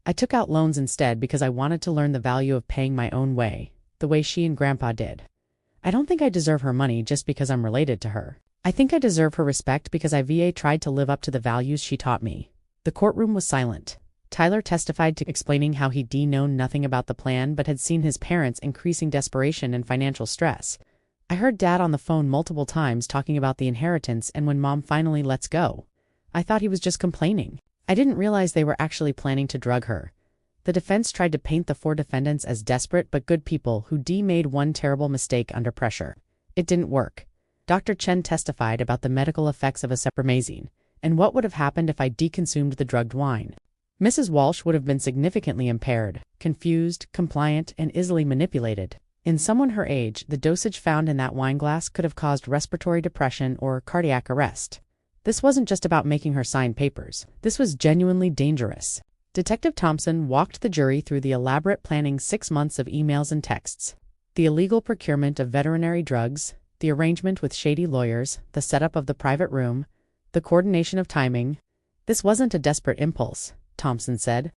I took out loans instead because I wanted to learn the value of paying my own way, the way she and Grandpa did. I don't think I deserve her money just because I'm related to her. I think I deserve her respect because I tried to live up to the values she taught me. The courtroom was silent. Tyler testified to explaining how he'd known nothing about the plan but had seen his parents' increasing desperation and financial stress. I heard Dad on the phone multiple times talking about the inheritance, and when Mom finally lets go, I thought he was just complaining. I didn't realize they were actually planning to drug her. The defense tried to paint the 4 defendants as desperate but good people who made one terrible mistake under pressure. It didn't work. Dr. Chen testified about the medical effects of acetaminophen and what would have happened if I deconsumed the drugged wine. Mrs. Walsh would have been significantly impaired, confused, compliant, and easily manipulated. In someone her age, the dosage found in that wine glass could have caused respiratory depression or cardiac arrest. This wasn't just about making her sign papers. This was genuinely dangerous. Detective Thompson walked the jury through the elaborate planning 6 months of emails and texts, the illegal procurement of veterinary drugs, the arrangement with shady lawyers, the setup of the private room, the coordination of timing. This wasn't a desperate impulse, Thompson said.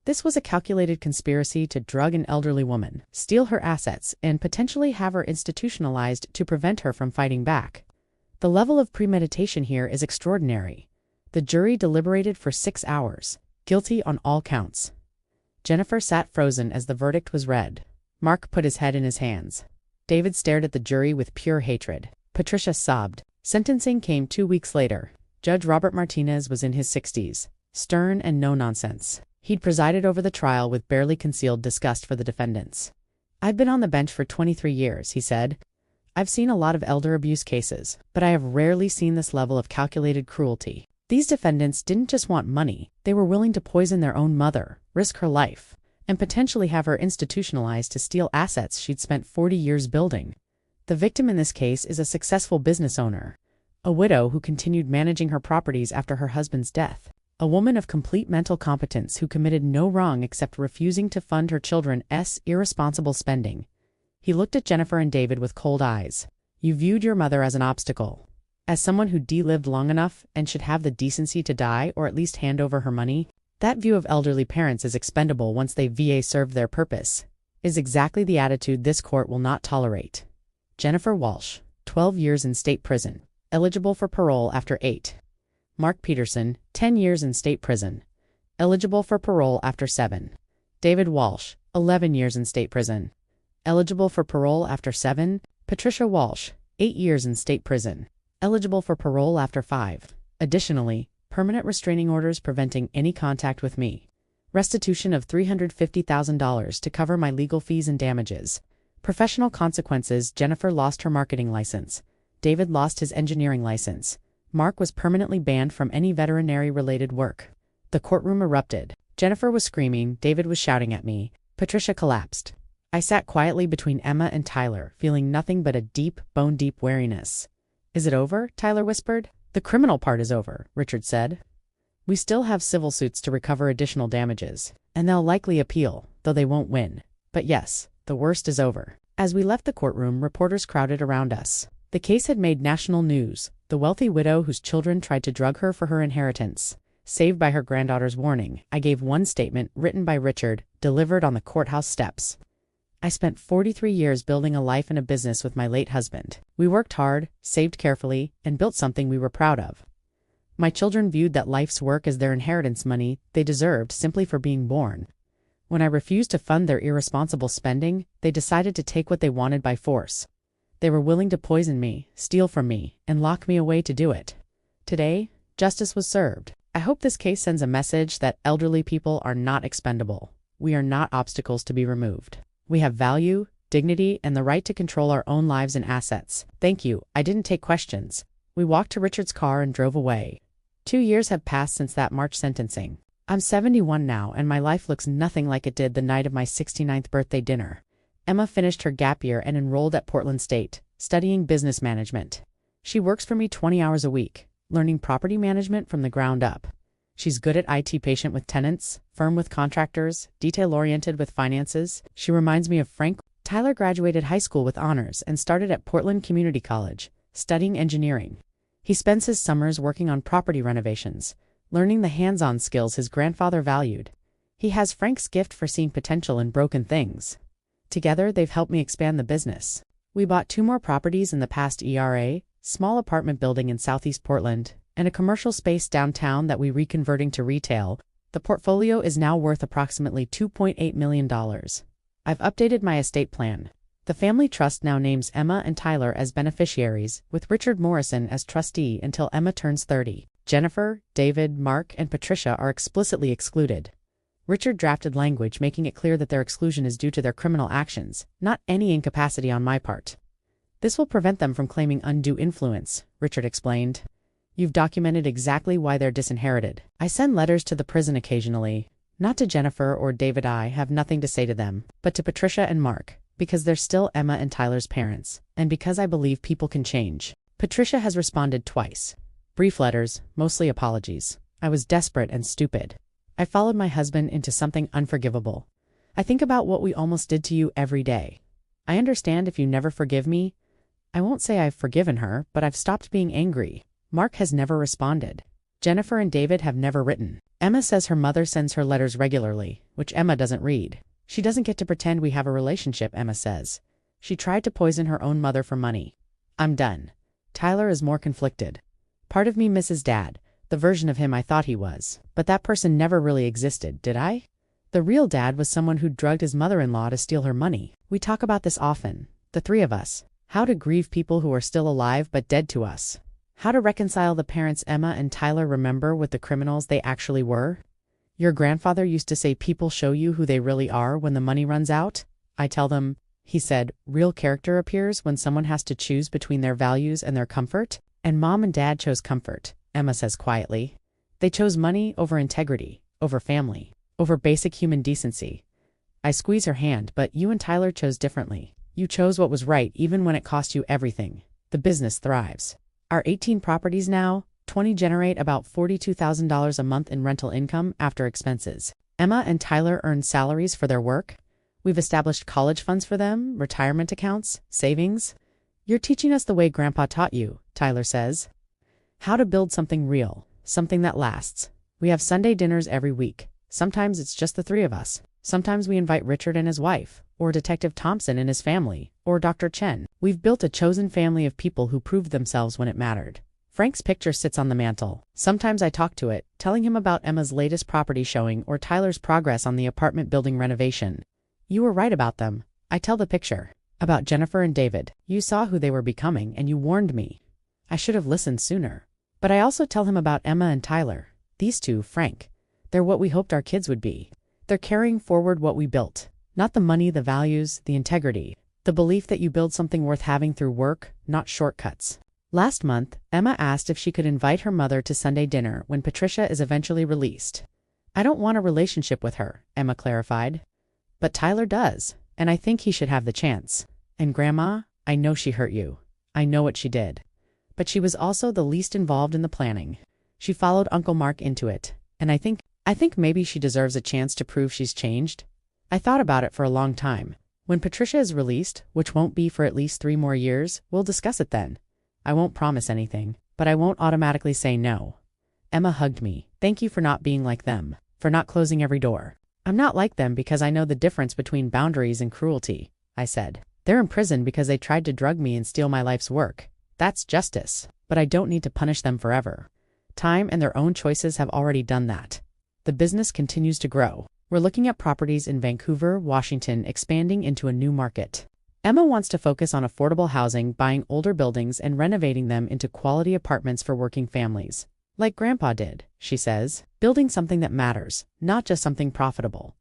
This was a calculated conspiracy to drug an elderly woman, steal her assets, and potentially have her institutionalized to prevent her from fighting back. The level of premeditation here is extraordinary. The jury deliberated for 6 hours, guilty on all counts. Jennifer sat frozen as the verdict was read. Mark put his head in his hands. David stared at the jury with pure hatred. Patricia sobbed. Sentencing came 2 weeks later. Judge Robert Martinez was in his 60s, stern and no-nonsense. He'd presided over the trial with barely concealed disgust for the defendants. "I've been on the bench for 23 years, he said. "I've seen a lot of elder abuse cases, but I have rarely seen this level of calculated cruelty. These defendants didn't just want money, they were willing to poison their own mother, risk her life, and potentially have her institutionalized to steal assets she'd spent 40 years building. The victim in this case is a successful business owner, a widow who continued managing her properties after her husband's death. A woman of complete mental competence who committed no wrong except refusing to fund her children's irresponsible spending." He looked at Jennifer and David with cold eyes. "You viewed your mother as an obstacle, as someone who lived long enough and should have the decency to die or at least hand over her money. That view of elderly parents as expendable once they served their purpose is exactly the attitude this court will not tolerate." Jennifer Walsh, 12 years in state prison, eligible for parole after 8. Mark Peterson, 10 years in state prison, eligible for parole after 7. David Walsh, 11 years in state prison, eligible for parole after 7. Patricia Walsh, 8 years in state prison, eligible for parole after 5. Additionally, permanent restraining orders preventing any contact with me. Restitution of $350,000 to cover my legal fees and damages. Professional consequences: Jennifer lost her marketing license. David lost his engineering license. Mark was permanently banned from any veterinary-related work. The courtroom erupted. Jennifer was screaming, David was shouting at me. Patricia collapsed. I sat quietly between Emma and Tyler, feeling nothing but a deep, bone-deep weariness. "Is it over?" Tyler whispered. "The criminal part is over," Richard said. "We still have civil suits to recover additional damages, and they'll likely appeal, though they won't win. But yes, the worst is over." As we left the courtroom, reporters crowded around us. The case had made national news. The wealthy widow whose children tried to drug her for her inheritance, saved by her granddaughter's warning. I gave one statement, written by Richard, delivered on the courthouse steps. "I spent 43 years building a life and a business with my late husband. We worked hard, saved carefully, and built something we were proud of. My children viewed that life's work as their inheritance money they deserved simply for being born. When I refused to fund their irresponsible spending, they decided to take what they wanted by force. They were willing to poison me, steal from me, and lock me away to do it. Today, justice was served. I hope this case sends a message that elderly people are not expendable. We are not obstacles to be removed. We have value, dignity, and the right to control our own lives and assets. Thank you." I didn't take questions. We walked to Richard's car and drove away. 2 years have passed since that March sentencing. I'm 71 now, and my life looks nothing like it did the night of my 69th birthday dinner. Emma finished her gap year and enrolled at Portland State, studying business management. She works for me 20 hours a week, learning property management from the ground up. She's good at IT, patient with tenants, firm with contractors, detail-oriented with finances. She reminds me of Frank. Tyler graduated high school with honors and started at Portland Community College, studying engineering. He spends his summers working on property renovations, learning the hands-on skills his grandfather valued. He has Frank's gift for seeing potential in broken things. Together, they've helped me expand the business. We bought 2 more properties in the past ERA, small apartment building in Southeast Portland, and a commercial space downtown that we reconverting to retail. The portfolio is now worth approximately $2.8 million. I've updated my estate plan. The family trust now names Emma and Tyler as beneficiaries, with Richard Morrison as trustee until Emma turns 30. Jennifer, David, Mark, and Patricia are explicitly excluded. Richard drafted language making it clear that their exclusion is due to their criminal actions, not any incapacity on my part. This will prevent them from claiming undue influence, Richard explained. You've documented exactly why they're disinherited. I send letters to the prison occasionally. Not to Jennifer or David, I have nothing to say to them, but to Patricia and Mark, because they're still Emma and Tyler's parents, and because I believe people can change. Patricia has responded twice. Brief letters, mostly apologies. I was desperate and stupid. I followed my husband into something unforgivable. I think about what we almost did to you every day. I understand if you never forgive me. I won't say I've forgiven her, but I've stopped being angry. Mark has never responded. Jennifer and David have never written. Emma says her mother sends her letters regularly, which Emma doesn't read. She doesn't get to pretend we have a relationship, Emma says. She tried to poison her own mother for money. I'm done. Tyler is more conflicted. Part of me misses Dad, the version of him I thought he was. But that person never really existed, did I? The real Dad was someone who drugged his mother-in-law to steal her money. We talk about this often, the three of us. How to grieve people who are still alive but dead to us. How to reconcile the parents Emma and Tyler remember with the criminals they actually were. Your grandfather used to say people show you who they really are when the money runs out. I tell them, he said, real character appears when someone has to choose between their values and their comfort. And Mom and Dad chose comfort, Emma says quietly. They chose money over integrity, over family, over basic human decency. I squeeze her hand, but you and Tyler chose differently. You chose what was right even when it cost you everything. The business thrives. Our 18 properties now, 20 generate about $42,000 a month in rental income after expenses. Emma and Tyler earn salaries for their work. We've established college funds for them, retirement accounts, savings. You're teaching us the way Grandpa taught you, Tyler says. How to build something real, something that lasts. We have Sunday dinners every week. Sometimes it's just the three of us. Sometimes we invite Richard and his wife, or Detective Thompson and his family, or Dr. Chen. We've built a chosen family of people who proved themselves when it mattered. Frank's picture sits on the mantel. Sometimes I talk to it, telling him about Emma's latest property showing or Tyler's progress on the apartment building renovation. You were right about them. I tell the picture. About Jennifer and David. You saw who they were becoming and you warned me. I should have listened sooner. But I also tell him about Emma and Tyler. These two, Frank. They're what we hoped our kids would be. They're carrying forward what we built. Not the money, the values, the integrity. The belief that you build something worth having through work, not shortcuts. Last month, Emma asked if she could invite her mother to Sunday dinner when Patricia is eventually released. I don't want a relationship with her, Emma clarified. But Tyler does, and I think he should have the chance. And Grandma, I know she hurt you. I know what she did. But she was also the least involved in the planning. She followed Uncle Mark into it, and I think maybe she deserves a chance to prove she's changed. I thought about it for a long time. When Patricia is released, which won't be for at least 3 more years, we'll discuss it then. I won't promise anything, but I won't automatically say no. Emma hugged me. Thank you for not being like them, for not closing every door. I'm not like them because I know the difference between boundaries and cruelty, I said. They're in prison because they tried to drug me and steal my life's work. That's justice, but I don't need to punish them forever. Time and their own choices have already done that. The business continues to grow. We're looking at properties in Vancouver, Washington, expanding into a new market. Emma wants to focus on affordable housing, buying older buildings and renovating them into quality apartments for working families. Like Grandpa did, she says, building something that matters, not just something profitable.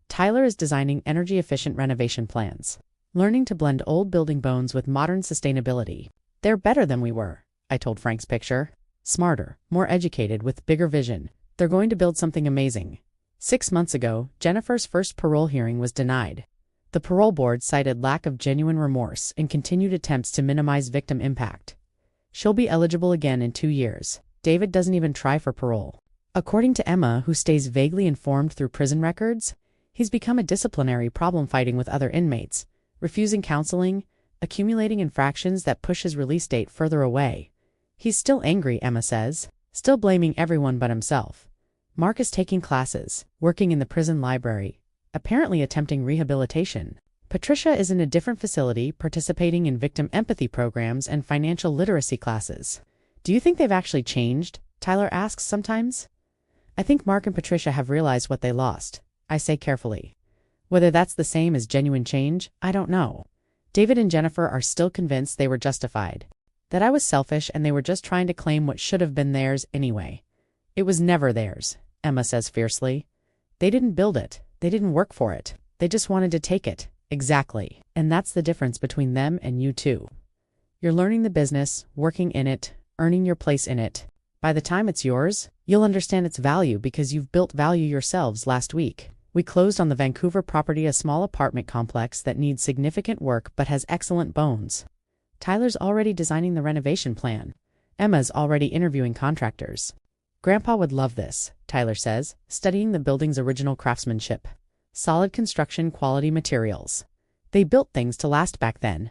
Tyler is designing energy-efficient renovation plans, learning to blend old building bones with modern sustainability. They're better than we were, I told Frank's picture. Smarter, more educated, with bigger vision. They're going to build something amazing. 6 months ago, Jennifer's first parole hearing was denied. The parole board cited lack of genuine remorse and continued attempts to minimize victim impact. She'll be eligible again in 2 years. David doesn't even try for parole. According to Emma, who stays vaguely informed through prison records, he's become a disciplinary problem fighting with other inmates, refusing counseling, accumulating infractions that push his release date further away. He's still angry, Emma says, still blaming everyone but himself. Mark is taking classes, working in the prison library, apparently attempting rehabilitation. Patricia is in a different facility, participating in victim empathy programs and financial literacy classes. Do you think they've actually changed? Tyler asks sometimes. I think Mark and Patricia have realized what they lost, I say carefully. Whether that's the same as genuine change, I don't know. David and Jennifer are still convinced they were justified. That I was selfish and they were just trying to claim what should have been theirs anyway. It was never theirs, Emma says fiercely. They didn't build it. They didn't work for it. They just wanted to take it. Exactly. And that's the difference between them and you too. You're learning the business, working in it, earning your place in it. By the time it's yours, you'll understand its value because you've built value yourselves last week. We closed on the Vancouver property, a small apartment complex that needs significant work but has excellent bones. Tyler's already designing the renovation plan. Emma's already interviewing contractors. Grandpa would love this, Tyler says, studying the building's original craftsmanship. Solid construction quality materials. They built things to last back then.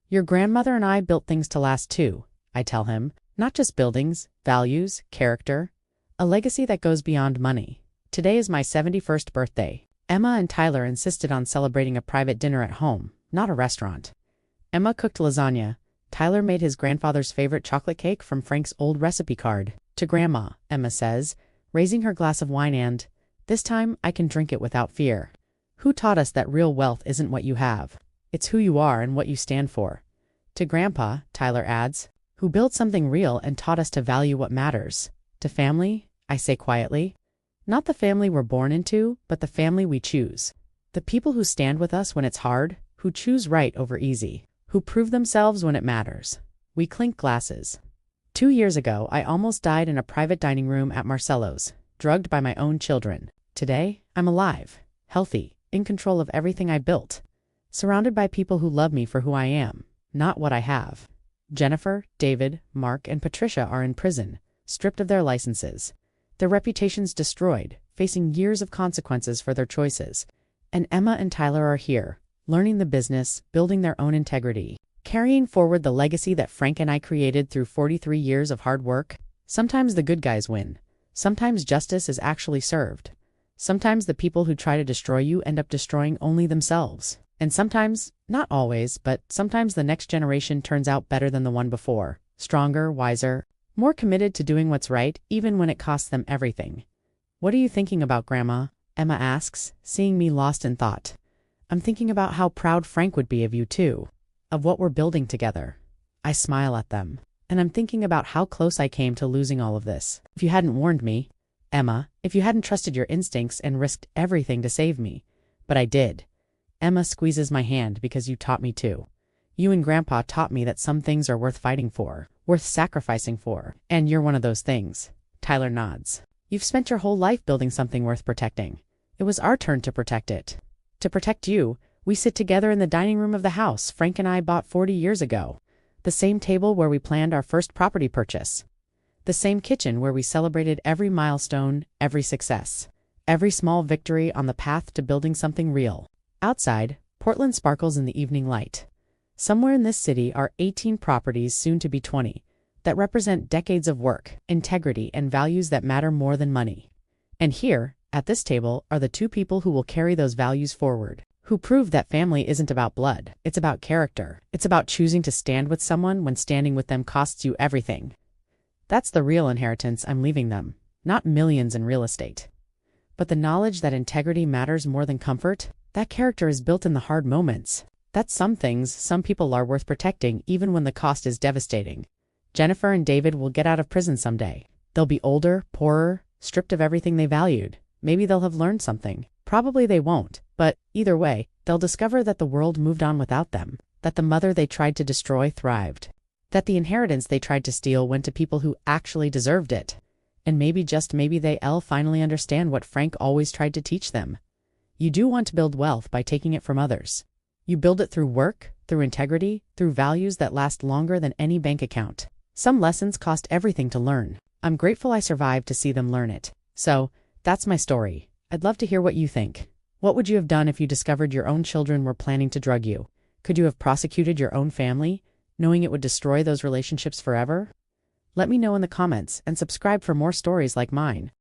Your grandmother and I built things to last too, I tell him. Not just buildings, values, character. A legacy that goes beyond money. Today is my 71st birthday. Emma and Tyler insisted on celebrating a private dinner at home, not a restaurant. Emma cooked lasagna. Tyler made his grandfather's favorite chocolate cake from Frank's old recipe card. To Grandma, Emma says, raising her glass of wine and, this time I can drink it without fear. Who taught us that real wealth isn't what you have? It's who you are and what you stand for. To Grandpa, Tyler adds, who built something real and taught us to value what matters. To family, I say quietly, not the family we're born into, but the family we choose. The people who stand with us when it's hard, who choose right over easy, who prove themselves when it matters. We clink glasses. 2 years ago, I almost died in a private dining room at Marcello's, drugged by my own children. Today, I'm alive, healthy, in control of everything I built, surrounded by people who love me for who I am, not what I have. Jennifer, David, Mark, and Patricia are in prison, stripped of their licenses, their reputations destroyed, facing years of consequences for their choices. And Emma and Tyler are here, learning the business, building their own integrity, carrying forward the legacy that Frank and I created through 43 years of hard work. Sometimes the good guys win. Sometimes justice is actually served. Sometimes the people who try to destroy you end up destroying only themselves. And sometimes, not always, but sometimes the next generation turns out better than the one before. Stronger, wiser, more committed to doing what's right, even when it costs them everything. What are you thinking about, Grandma? Emma asks, seeing me lost in thought. I'm thinking about how proud Frank would be of you too. Of what we're building together. I smile at them. And I'm thinking about how close I came to losing all of this. If you hadn't warned me, Emma, if you hadn't trusted your instincts and risked everything to save me. But I did. Emma squeezes my hand because you taught me to. You and Grandpa taught me that some things are worth fighting for, worth sacrificing for, and you're one of those things. Tyler nods. You've spent your whole life building something worth protecting. It was our turn to protect it. To protect you, we sit together in the dining room of the house Frank and I bought 40 years ago. The same table where we planned our first property purchase. The same kitchen where we celebrated every milestone, every success, every small victory on the path to building something real. Outside, Portland sparkles in the evening light. Somewhere in this city are 18 properties, soon to be 20, that represent decades of work, integrity, and values that matter more than money. And here, at this table, are the two people who will carry those values forward, who prove that family isn't about blood, it's about character. It's about choosing to stand with someone when standing with them costs you everything. That's the real inheritance I'm leaving them, not millions in real estate. But the knowledge that integrity matters more than comfort, that character is built in the hard moments. That's some things some people are worth protecting even when the cost is devastating. Jennifer and David will get out of prison someday. They'll be older, poorer, stripped of everything they valued. Maybe they'll have learned something. Probably they won't, but either way, they'll discover that the world moved on without them, that the mother they tried to destroy thrived, that the inheritance they tried to steal went to people who actually deserved it. And maybe, just maybe, they'll finally understand what Frank always tried to teach them. You do want to build wealth by taking it from others. You build it through work, through integrity, through values that last longer than any bank account. Some lessons cost everything to learn. I'm grateful I survived to see them learn it. So, that's my story. I'd love to hear what you think. What would you have done if you discovered your own children were planning to drug you? Could you have prosecuted your own family, knowing it would destroy those relationships forever? Let me know in the comments and subscribe for more stories like mine.